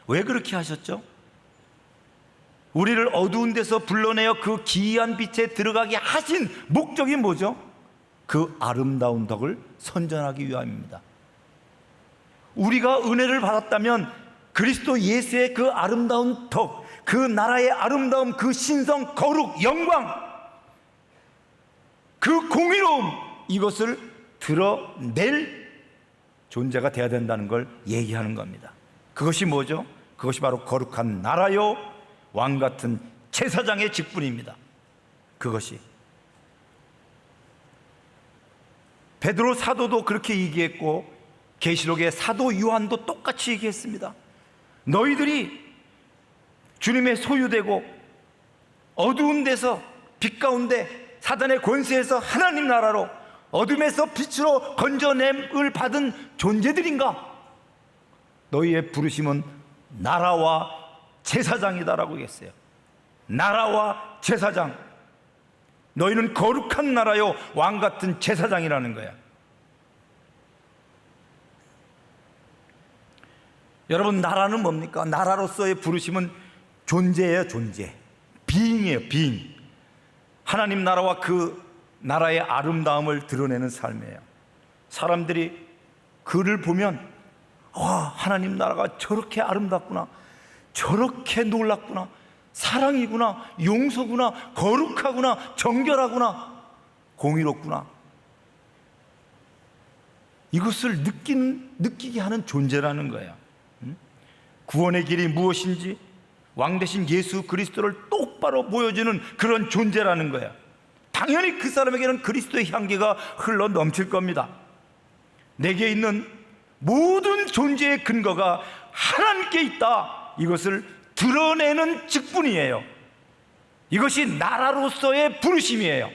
왜 그렇게 하셨죠? 우리를 어두운 데서 불러내어 그 기이한 빛에 들어가게 하신 목적이 뭐죠? 그 아름다운 덕을 선전하기 위함입니다. 우리가 은혜를 받았다면 그리스도 예수의 그 아름다운 덕, 그 나라의 아름다움, 그 신성, 거룩, 영광, 그 공의로움, 이것을 드러낼 존재가 되어야 된다는 걸 얘기하는 겁니다. 그것이 뭐죠? 그것이 바로 거룩한 나라요 왕같은 제사장의 직분입니다. 그것이 베드로 사도도 그렇게 얘기했고 계시록의 사도 요한도 똑같이 얘기했습니다. 너희들이 주님의 소유되고 어두운 데서 빛 가운데 사단의 권세에서 하나님 나라로 어둠에서 빛으로 건져냄을 받은 존재들인가? 너희의 부르심은 나라와 제사장이다라고 했어요. 나라와 제사장. 너희는 거룩한 나라요 왕같은 제사장이라는 거야. 여러분, 나라는 뭡니까? 나라로서의 부르심은 존재예요, 존재. 비잉이에요, 비잉. 하나님 나라와 그 나라의 아름다움을 드러내는 삶이에요. 사람들이 그를 보면 와, 하나님 나라가 저렇게 아름답구나, 저렇게 놀랍구나, 사랑이구나, 용서구나, 거룩하구나, 정결하구나, 공의롭구나, 이것을 느끼게 하는 존재라는 거예요. 구원의 길이 무엇인지 왕 대신 예수 그리스도를 똑바로 보여주는 그런 존재라는 거예요. 당연히 그 사람에게는 그리스도의 향기가 흘러 넘칠 겁니다. 내게 있는 모든 존재의 근거가 하나님께 있다, 이것을 드러내는 직분이에요. 이것이 나라로서의 부르심이에요.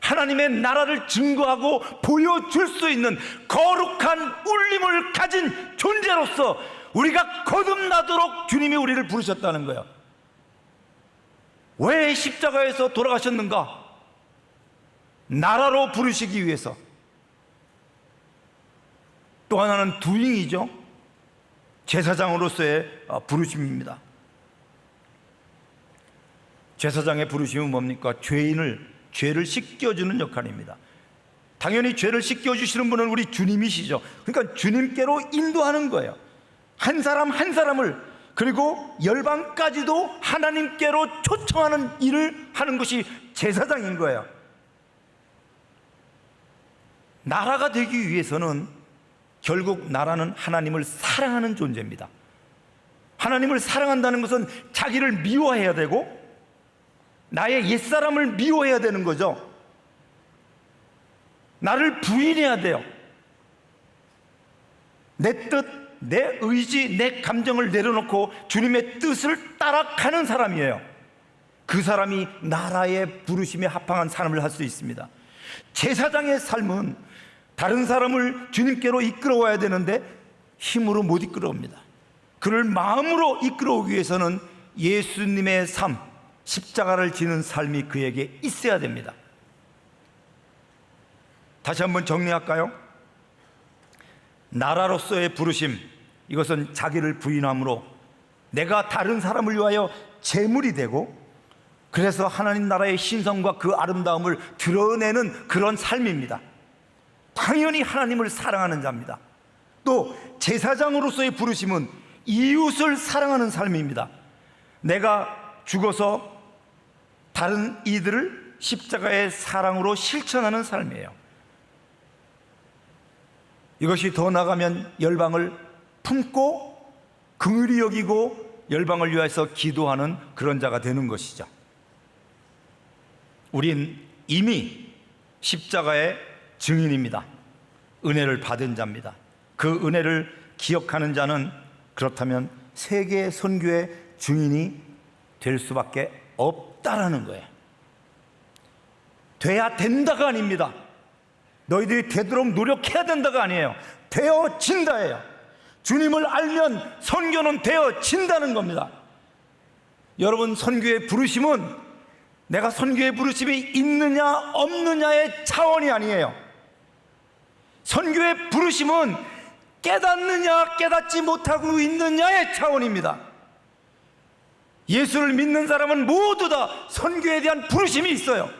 하나님의 나라를 증거하고 보여줄 수 있는 거룩한 울림을 가진 존재로서 우리가 거듭나도록 주님이 우리를 부르셨다는 거예요. 왜 십자가에서 돌아가셨는가? 나라로 부르시기 위해서. 또 하나는 두잉이죠. 제사장으로서의 부르심입니다. 제사장의 부르심은 뭡니까? 죄를 씻겨주는 역할입니다. 당연히 죄를 씻겨주시는 분은 우리 주님이시죠. 그러니까 주님께로 인도하는 거예요. 한 사람 한 사람을, 그리고 열방까지도 하나님께로 초청하는 일을 하는 것이 제사장인 거예요. 나라가 되기 위해서는 결국 나라는 하나님을 사랑하는 존재입니다. 하나님을 사랑한다는 것은 자기를 미워해야 되고 나의 옛사람을 미워해야 되는 거죠. 나를 부인해야 돼요. 내 뜻, 내 의지, 내 감정을 내려놓고 주님의 뜻을 따라가는 사람이에요. 그 사람이 나라의 부르심에 합당한 삶을 할 수 있습니다. 제사장의 삶은 다른 사람을 주님께로 이끌어와야 되는데 힘으로 못 이끌어옵니다. 그를 마음으로 이끌어오기 위해서는 예수님의 삶, 십자가를 지는 삶이 그에게 있어야 됩니다. 다시 한번 정리할까요? 나라로서의 부르심, 이것은 자기를 부인함으로 내가 다른 사람을 위하여 제물이 되고, 그래서 하나님 나라의 신성과 그 아름다움을 드러내는 그런 삶입니다. 당연히 하나님을 사랑하는 자입니다. 또 제사장으로서의 부르심은 이웃을 사랑하는 삶입니다. 내가 죽어서 다른 이들을 십자가의 사랑으로 실천하는 삶이에요. 이것이 더 나가면 열방을 품고 긍휼히 여기고 열방을 위해서 기도하는 그런 자가 되는 것이죠. 우린 이미 십자가의 증인입니다. 은혜를 받은 자입니다. 그 은혜를 기억하는 자는 그렇다면 세계 선교의 증인이 될 수밖에 없다라는 거예요. 돼야 된다가 아닙니다. 너희들이 되도록 노력해야 된다가 아니에요. 되어진다예요. 주님을 알면 선교는 되어진다는 겁니다. 여러분, 선교의 부르심은 내가 선교의 부르심이 있느냐 없느냐의 차원이 아니에요. 선교의 부르심은 깨닫느냐 깨닫지 못하고 있느냐의 차원입니다. 예수를 믿는 사람은 모두 다 선교에 대한 부르심이 있어요.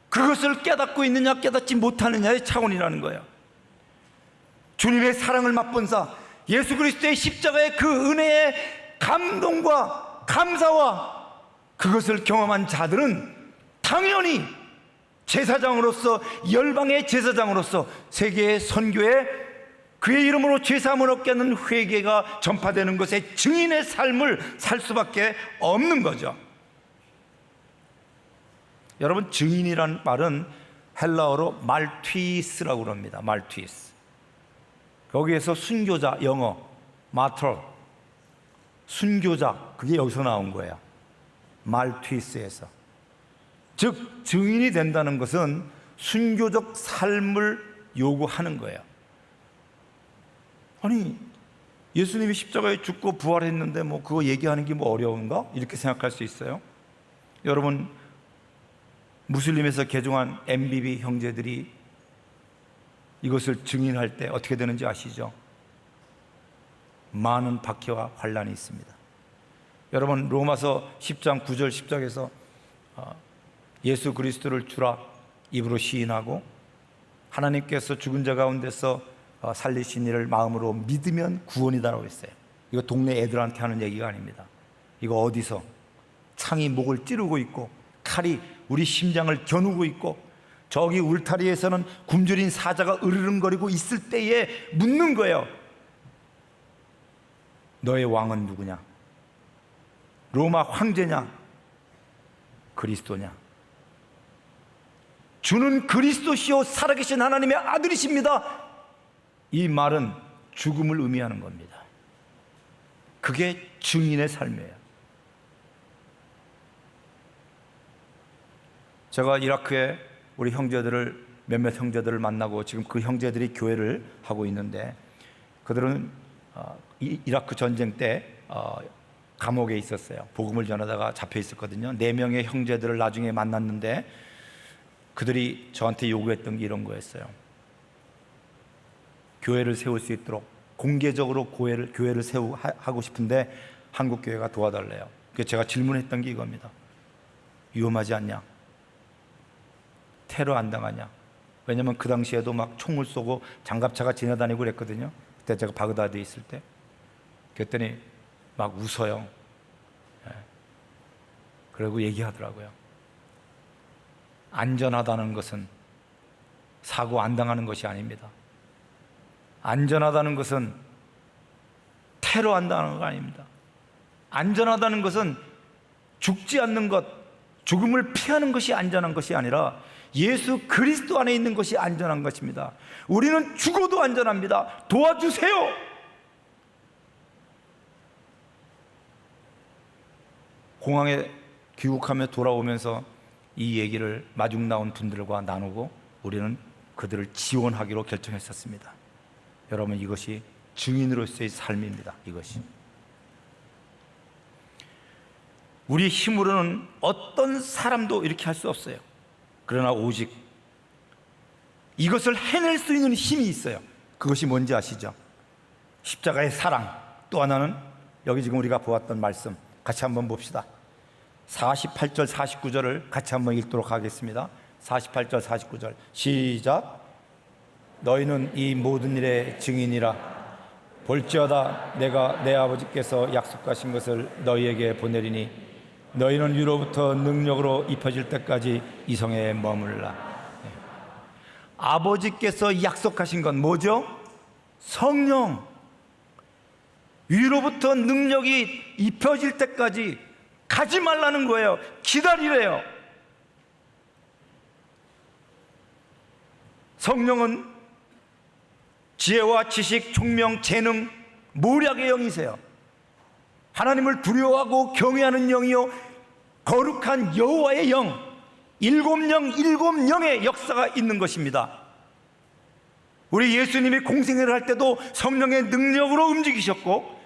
그것을 깨닫고 있느냐 깨닫지 못하느냐의 차원이라는 거예요. 주님의 사랑을 맛본사 예수 그리스도의 십자가의 그 은혜의 감동과 감사와 그것을 경험한 자들은 당연히 제사장으로서, 열방의 제사장으로서 세계의 선교에 그의 이름으로 죄사함을 얻게 하는 회개가 전파되는 것에 증인의 삶을 살 수밖에 없는 거죠. 여러분, 증인이라는 말은 헬라어로 말튀스라고 그럽니다. 말튀스. 거기에서 순교자, 영어 마터, 순교자, 그게 여기서 나온 거예요. 말튀스에서. 즉 증인이 된다는 것은 순교적 삶을 요구하는 거예요. 아니, 예수님이 십자가에 죽고 부활했는데 뭐 그거 얘기하는 게 뭐 어려운가? 이렇게 생각할 수 있어요. 여러분, 무슬림에서 개종한 MBB 형제들이 이것을 증인할 때 어떻게 되는지 아시죠? 많은 박해와 환란이 있습니다. 여러분, 로마서 10장 9절 10장에서 예수 그리스도를 주라 입으로 시인하고 하나님께서 죽은 자 가운데서 살리신 이를 마음으로 믿으면 구원이다라고 했어요. 이거 동네 애들한테 하는 얘기가 아닙니다. 이거 어디서 창이 목을 찌르고 있고 칼이 우리 심장을 겨누고 있고 저기 울타리에서는 굶주린 사자가 으르렁거리고 있을 때에 묻는 거예요. 너의 왕은 누구냐? 로마 황제냐? 그리스도냐? 주는 그리스도시요 살아계신 하나님의 아들이십니다. 이 말은 죽음을 의미하는 겁니다. 그게 증인의 삶이에요. 제가 이라크에 우리 형제들을, 몇몇 형제들을 만나고 지금 그 형제들이 교회를 하고 있는데, 그들은 이라크 전쟁 때 감옥에 있었어요. 복음을 전하다가 잡혀 있었거든요. 4명의 형제들을 나중에 만났는데 그들이 저한테 요구했던 게 이런 거였어요. 교회를 세울 수 있도록 공개적으로 교회를 하고 싶은데 한국 교회가 도와달래요. 그래서 제가 질문했던 게 이겁니다. 위험하지 않냐? 테러 안 당하냐? 왜냐면 그 당시에도 막 총을 쏘고 장갑차가 지나다니고 그랬거든요. 그때 제가 바그다드에 있을 때. 그랬더니 막 웃어요. 그리고 얘기하더라고요. 안전하다는 것은 사고 안 당하는 것이 아닙니다. 안전하다는 것은 테러 안 당하는 거 아닙니다. 안전하다는 것은 죽지 않는 것, 죽음을 피하는 것이 안전한 것이 아니라 예수 그리스도 안에 있는 것이 안전한 것입니다. 우리는 죽어도 안전합니다. 도와주세요. 공항에 귀국하며 돌아오면서 이 얘기를 마중 나온 분들과 나누고 우리는 그들을 지원하기로 결정했었습니다. 여러분, 이것이 증인으로서의 삶입니다. 이것이 우리 힘으로는 어떤 사람도 이렇게 할 수 없어요. 그러나 오직 이것을 해낼 수 있는 힘이 있어요. 그것이 뭔지 아시죠? 십자가의 사랑. 또 하나는 여기 지금 우리가 보았던 말씀 같이 한번 봅시다. 48절 49절을 같이 한번 읽도록 하겠습니다. 48절 49절 시작. 너희는 이 모든 일의 증인이라. 볼지어다 내가 내 아버지께서 약속하신 것을 너희에게 보내리니 너희는 위로부터 능력으로 입혀질 때까지 이 성에 머물라. 아버지께서 약속하신 건 뭐죠? 성령. 위로부터 능력이 입혀질 때까지 가지 말라는 거예요. 기다리래요. 성령은 지혜와 지식, 총명, 재능, 모략의 영이세요. 하나님을 두려워하고 경외하는 영이요 거룩한 여호와의 영, 일곱 영의 역사가 있는 것입니다. 우리 예수님이 공생애를 할 때도 성령의 능력으로 움직이셨고,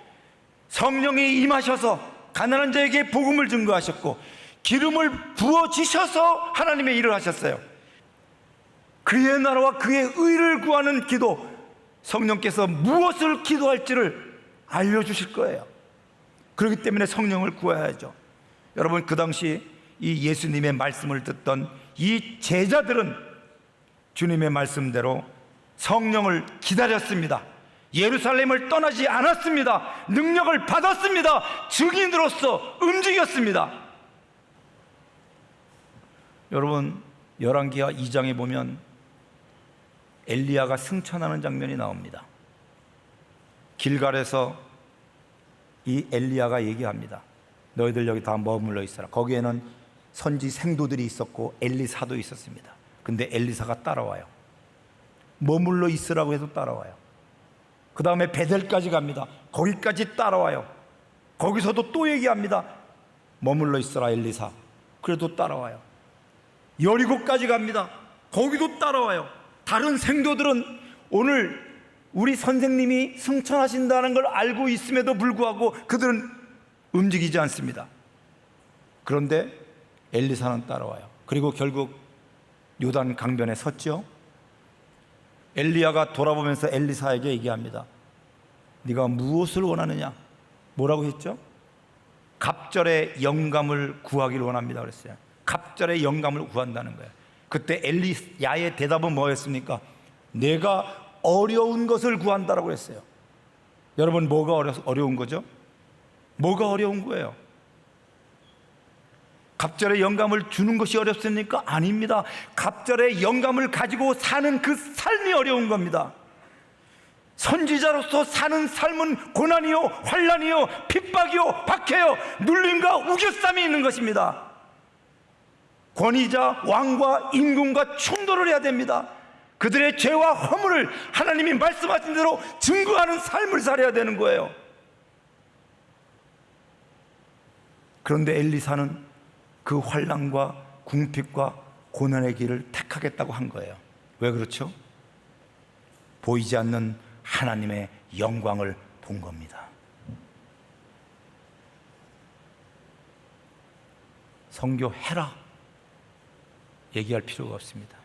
성령이 임하셔서 가난한 자에게 복음을 증거하셨고, 기름을 부어주셔서 하나님의 일을 하셨어요. 그의 나라와 그의 의를 구하는 기도, 성령께서 무엇을 기도할지를 알려주실 거예요. 그렇기 때문에 성령을 구해야죠. 여러분, 그 당시 이 예수님의 말씀을 듣던 이 제자들은 주님의 말씀대로 성령을 기다렸습니다. 예루살렘을 떠나지 않았습니다. 능력을 받았습니다. 증인으로서 움직였습니다. 여러분, 열왕기하 2장에 보면 엘리야가 승천하는 장면이 나옵니다. 길갈에서 이 엘리야가 얘기합니다. 너희들 여기 다 머물러 있어라. 거기에는 선지 생도들이 있었고 엘리사도 있었습니다. 근데 엘리사가 따라와요. 머물러 있으라고 해도 따라와요. 그 다음에 베델까지 갑니다. 거기까지 따라와요. 거기서도 또 얘기합니다. 머물러 있어라 엘리사. 그래도 따라와요. 여리고까지 갑니다. 거기도 따라와요. 다른 생도들은 오늘 우리 선생님이 승천하신다는 걸 알고 있음에도 불구하고 그들은 움직이지 않습니다. 그런데 엘리사는 따라와요. 그리고 결국 요단 강변에 섰죠. 엘리야가 돌아보면서 엘리사에게 얘기합니다. 네가 무엇을 원하느냐? 뭐라고 했죠? 갑절의 영감을 구하기를 원합니다 그랬어요. 갑절의 영감을 구한다는 거예요. 그때 엘리야의 대답은 뭐였습니까? 내가 어려운 것을 구한다라고 했어요. 여러분, 뭐가 어려운 거죠? 뭐가 어려운 거예요? 갑절의 영감을 주는 것이 어렵습니까? 아닙니다. 갑절의 영감을 가지고 사는 그 삶이 어려운 겁니다. 선지자로서 사는 삶은 고난이요, 환난이요, 핍박이요, 박해요, 눌림과 우겨쌈이 있는 것입니다. 권위자, 왕과 임금과 충돌을 해야 됩니다. 그들의 죄와 허물을 하나님이 말씀하신 대로 증거하는 삶을 살아야 되는 거예요. 그런데 엘리사는 그 환난과 궁핍과 고난의 길을 택하겠다고 한 거예요. 왜 그렇죠? 보이지 않는 하나님의 영광을 본 겁니다. 선교해라 얘기할 필요가 없습니다.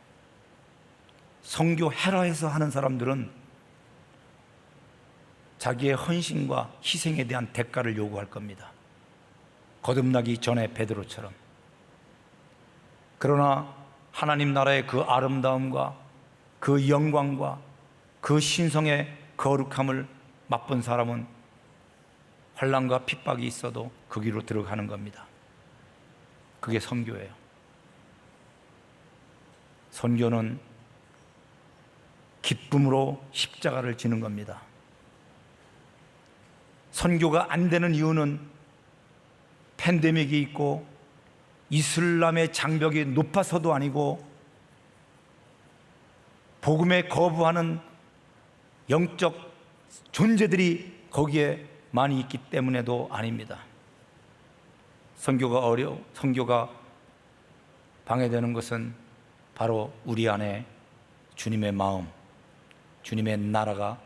선교해라 해서 하는 사람들은 자기의 헌신과 희생에 대한 대가를 요구할 겁니다. 거듭나기 전에 베드로처럼. 그러나 하나님 나라의 그 아름다움과 그 영광과 그 신성의 거룩함을 맛본 사람은 환난과 핍박이 있어도 그 길로 들어가는 겁니다. 그게 선교예요. 선교는 기쁨으로 십자가를 지는 겁니다. 선교가 안 되는 이유는 팬데믹이 있고 이슬람의 장벽이 높아서도 아니고 복음에 거부하는 영적 존재들이 거기에 많이 있기 때문에도 아닙니다. 선교가 방해되는 것은 바로 우리 안에 주님의 마음, 주님의 나라가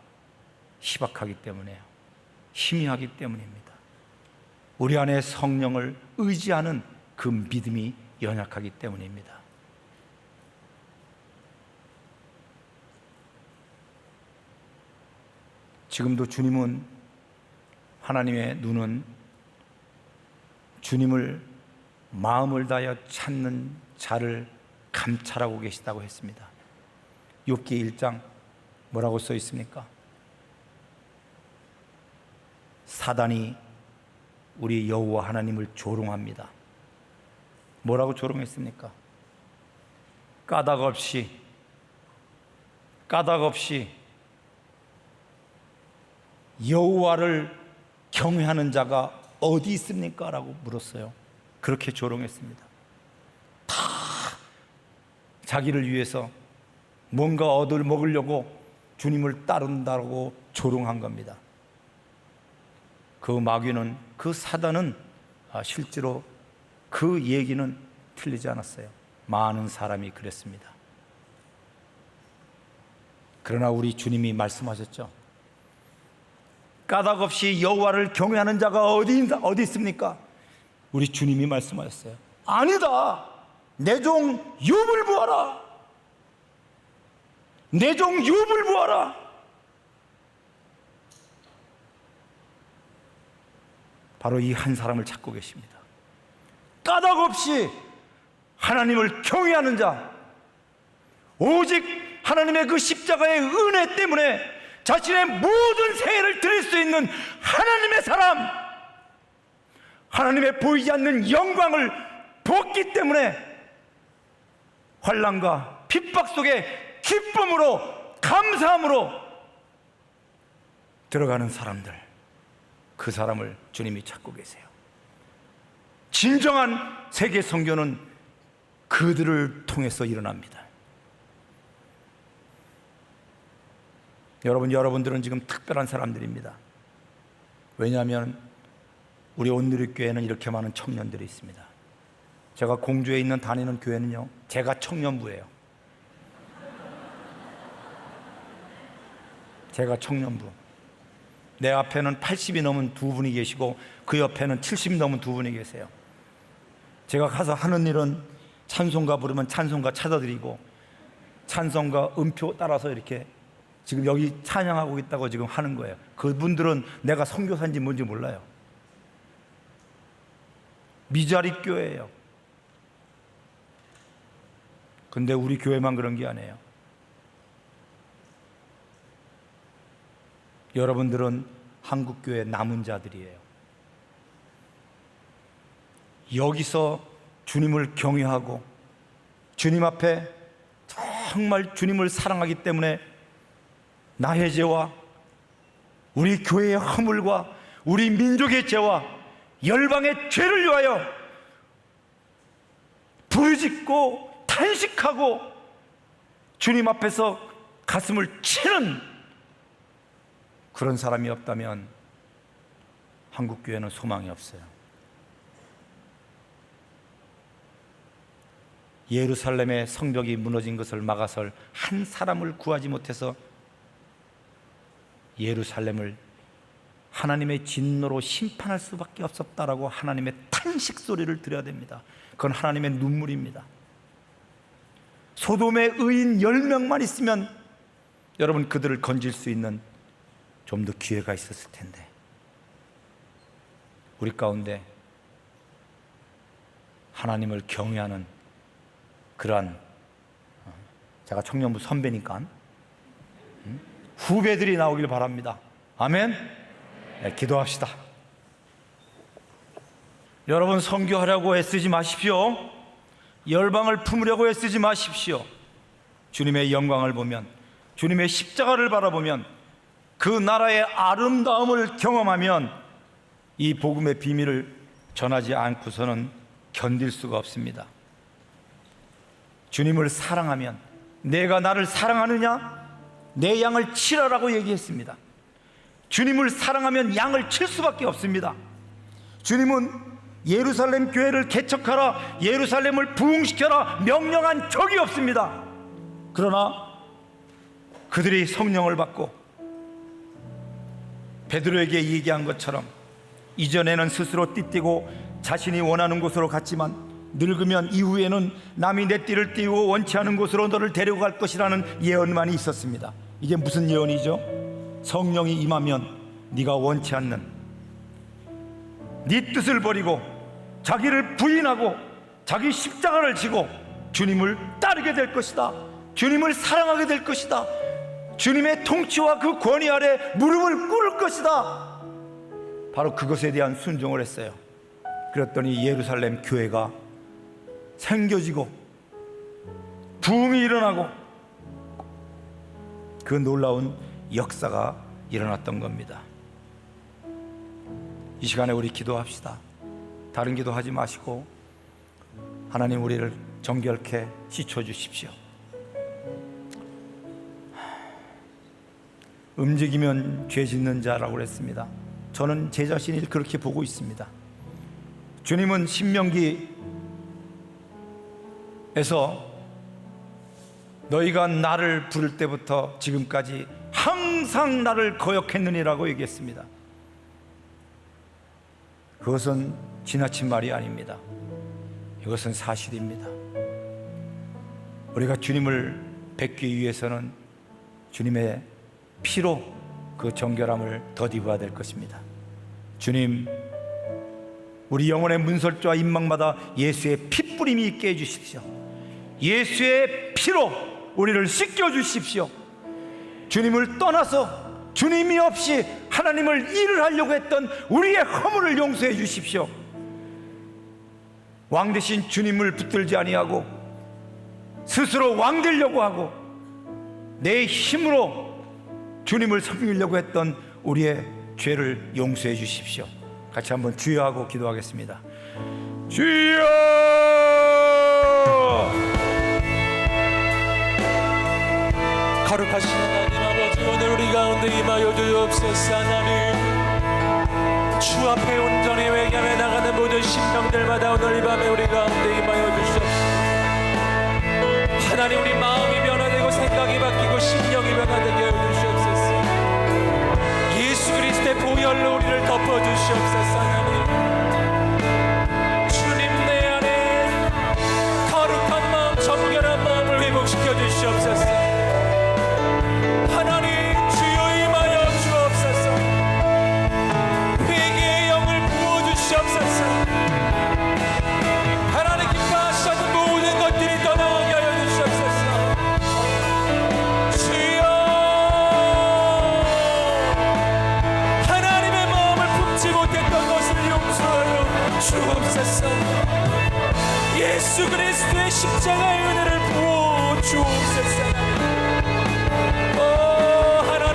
희박하기 때문에요. 희미하기 때문입니다. 우리 안에 성령을 의지하는 그 믿음이 연약하기 때문입니다. 지금도 주님은, 하나님의 눈은 주님을 마음을 다하여 찾는 자를 감찰하고 계시다고 했습니다. 욥기 1장 뭐라고 써 있습니까? 사단이 우리 여호와 하나님을 조롱합니다. 뭐라고 조롱했습니까? 까닭 없이 여호와를 경외하는 자가 어디 있습니까? 라고 물었어요. 그렇게 조롱했습니다. 다 자기를 위해서 뭔가 얻을 먹으려고 주님을 따른다고 조롱한 겁니다. 그 마귀는, 그 사단은 실제로 그 얘기는 틀리지 않았어요. 많은 사람이 그랬습니다. 그러나 우리 주님이 말씀하셨죠. 까닭 없이 여호와를 경외하는 자가 어디 있습니까? 우리 주님이 말씀하셨어요. 아니다. 내 종 욥을 보아라. 내 종 욥을 보아라. 바로 이 한 사람을 찾고 계십니다. 까닭 없이 하나님을 경외하는 자, 오직 하나님의 그 십자가의 은혜 때문에 자신의 모든 생애를 드릴 수 있는 하나님의 사람, 하나님의 보이지 않는 영광을 보았기 때문에 환난과 핍박 속에 기쁨으로, 감사함으로 들어가는 사람들, 그 사람을 주님이 찾고 계세요. 진정한 세계 선교는 그들을 통해서 일어납니다. 여러분들은 지금 특별한 사람들입니다. 왜냐하면 우리 온누리교회는 이렇게 많은 청년들이 있습니다. 제가 공주에 있는 다니는 교회는요, 제가 청년부예요. 제가 청년부. 내 앞에는 80이 넘은 두 분이 계시고 그 옆에는 70이 넘은 두 분이 계세요. 제가 가서 하는 일은 찬송가 부르면 찬송가 찾아드리고, 찬송가 음표 따라서 이렇게 지금 여기 찬양하고 있다고 지금 하는 거예요. 그분들은 내가 선교사인지 뭔지 몰라요. 미자리 교회예요. 근데 우리 교회만 그런 게 아니에요. 여러분들은 한국교회 남은 자들이에요. 여기서 주님을 경외하고 주님 앞에 정말 주님을 사랑하기 때문에 나의 죄와 우리 교회의 허물과 우리 민족의 죄와 열방의 죄를 위하여 부르짖고 탄식하고 주님 앞에서 가슴을 치는 그런 사람이 없다면 한국교회는 소망이 없어요. 예루살렘의 성벽이 무너진 것을 막아설 한 사람을 구하지 못해서 예루살렘을 하나님의 진노로 심판할 수밖에 없었다라고 하나님의 탄식 소리를 들어야 됩니다. 그건 하나님의 눈물입니다. 소돔의 의인 10명만 있으면 여러분 그들을 건질 수 있는 좀 더 기회가 있었을 텐데, 우리 가운데 하나님을 경외하는 그러한, 제가 청년부 선배니까 후배들이 나오길 바랍니다. 아멘. 네, 기도합시다. 여러분, 선교하려고 애쓰지 마십시오. 열방을 품으려고 애쓰지 마십시오. 주님의 영광을 보면, 주님의 십자가를 바라보면, 그 나라의 아름다움을 경험하면 이 복음의 비밀을 전하지 않고서는 견딜 수가 없습니다. 주님을 사랑하면, 내가 나를 사랑하느냐? 내 양을 치라라고 얘기했습니다. 주님을 사랑하면 양을 칠 수밖에 없습니다. 주님은 예루살렘 교회를 개척하라, 예루살렘을 부흥시켜라 명령한 적이 없습니다. 그러나 그들이 성령을 받고 베드로에게 얘기한 것처럼 이전에는 스스로 띠뛰고 자신이 원하는 곳으로 갔지만 늙으면 이후에는 남이 내 띠를 띠우고 원치 않은 곳으로 너를 데려갈 것이라는 예언만이 있었습니다. 이게 무슨 예언이죠? 성령이 임하면 네가 원치 않는 네 뜻을 버리고 자기를 부인하고 자기 십자가를 지고 주님을 따르게 될 것이다. 주님을 사랑하게 될 것이다. 주님의 통치와 그 권위 아래 무릎을 꿇을 것이다. 바로 그것에 대한 순종을 했어요. 그랬더니 예루살렘 교회가 생겨지고 부흥이 일어나고 그 놀라운 역사가 일어났던 겁니다. 이 시간에 우리 기도합시다. 다른 기도하지 마시고 하나님 우리를 정결케 씻어주십시오. 움직이면 죄 짓는 자라고 그랬습니다. 저는 제 자신을 그렇게 보고 있습니다. 주님은 신명기에서 너희가 나를 부를 때부터 지금까지 항상 나를 거역했느니라고 얘기했습니다. 그것은 지나친 말이 아닙니다. 이것은 사실입니다. 우리가 주님을 뵙기 위해서는 주님의 피로 그 정결함을 덧입어야 될 것입니다. 주님, 우리 영혼의 문설주와 임망마다 예수의 피뿌림이 있게 해주십시오. 예수의 피로 우리를 씻겨주십시오. 주님을 떠나서 주님이 없이 하나님을 일을 하려고 했던 우리의 허물을 용서해 주십시오. 왕 대신 주님을 붙들지 아니하고 스스로 왕 되려고 하고 내 힘으로 주님을 섬기려고 했던 우리의 죄를 용서해 주십시오. 같이 한번 주여 하고 기도하겠습니다. 주여! 거룩하신 하나님 아버지, 오늘 우리 가운데 임하여 주옵소서. 하나님, 주 앞에 온전히 외면해 나가는 모든 심령들마다 오늘 이 밤에 우리 가운데 임하여 주옵소서. 하나님, 우리 마음이 변화되고 생각이 바뀌고 심령이 변화되게 하여 주옵소서. 예수 그리스도의 보혈로 우리를 덮어주시옵소서. 하나님, 주님 내 안에 거룩한 마음, 정결한 마음을 회복시켜 주시옵소서. 하나님, 주여 임하여 주옵소서. 회개의 영을 부어주시옵소서. 하나님 기뻐하시는 모든 것들이 떠나오게 하여 주시옵소서. 주여, 하나님의 마음을 품지 못했던 것을 용서하여 주옵소서. 예수 그리스도의 십자가의 은혜를 부어 주옵소서.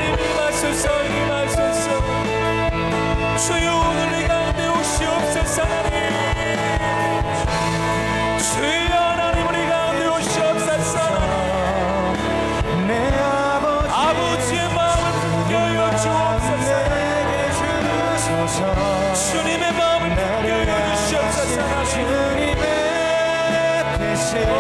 임하소서, 임하소서. 주여, 오늘 이 가운데 오시옵소서. 하나님, 주여, 하나님 우리 가운데 오시옵소서. 내 아버지의 마음을 품게 하여 주옵소서. 주님의 마음을 품게 하여 주시옵소서. 주님의 뜻이 오늘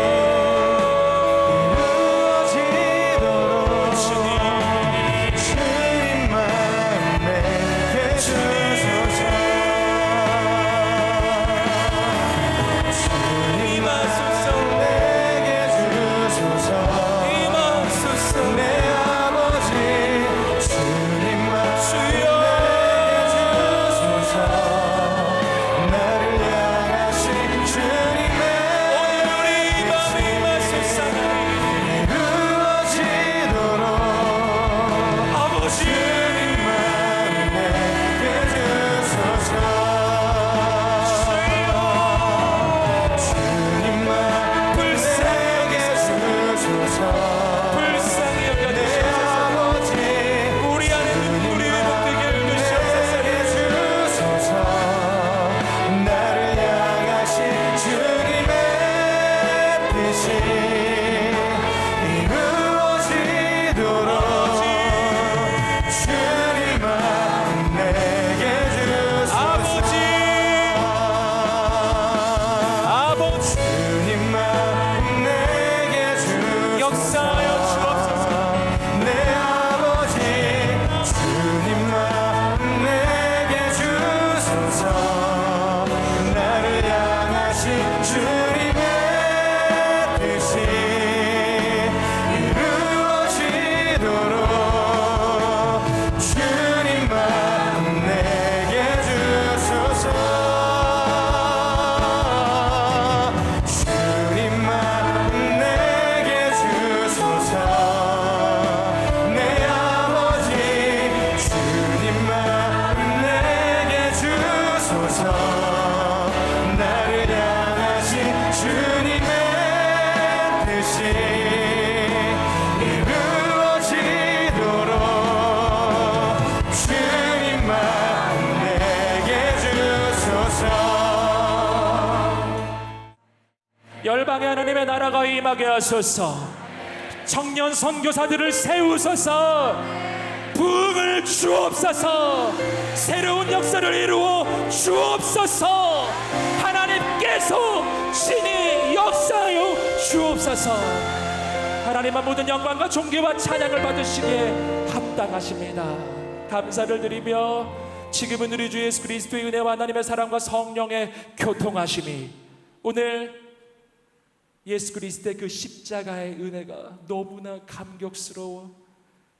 우리 맘이 주소서. 나를 향하신 주님의 뜻이 이루어지도록 주님만 내게 주소서. 열방의 하나님의 나라가 임하게 하소서. 청년 선교사들을 세우소서. 부흥을 주옵소서. 새로운 역사를 이루어 주옵소서. 하나님께서 친히 역사하여 주옵소서. 하나님만 모든 영광과 존귀와 찬양을 받으시기에 합당하십니다. 감사를 드리며 지금은 우리 주 예수 그리스도의 은혜와 하나님의 사랑과 성령의 교통하심이 오늘 예수 그리스도의 그 십자가의 은혜가 너무나 감격스러워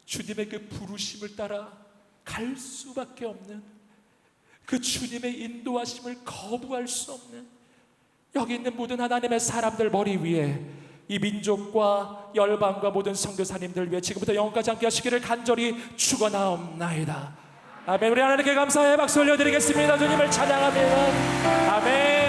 주님의 그 부르심을 따라 갈 수밖에 없는 그 주님의 인도하심을 거부할 수 없는 여기 있는 모든 하나님의 사람들 머리 위에 이 민족과 열방과 모든 선교사님들 위해 지금부터 영원까지 함께 하시기를 간절히 축원하옵나이다. 아멘. 우리 하나님께 감사의 박수 올려드리겠습니다. 주님을 찬양합니다. 아멘.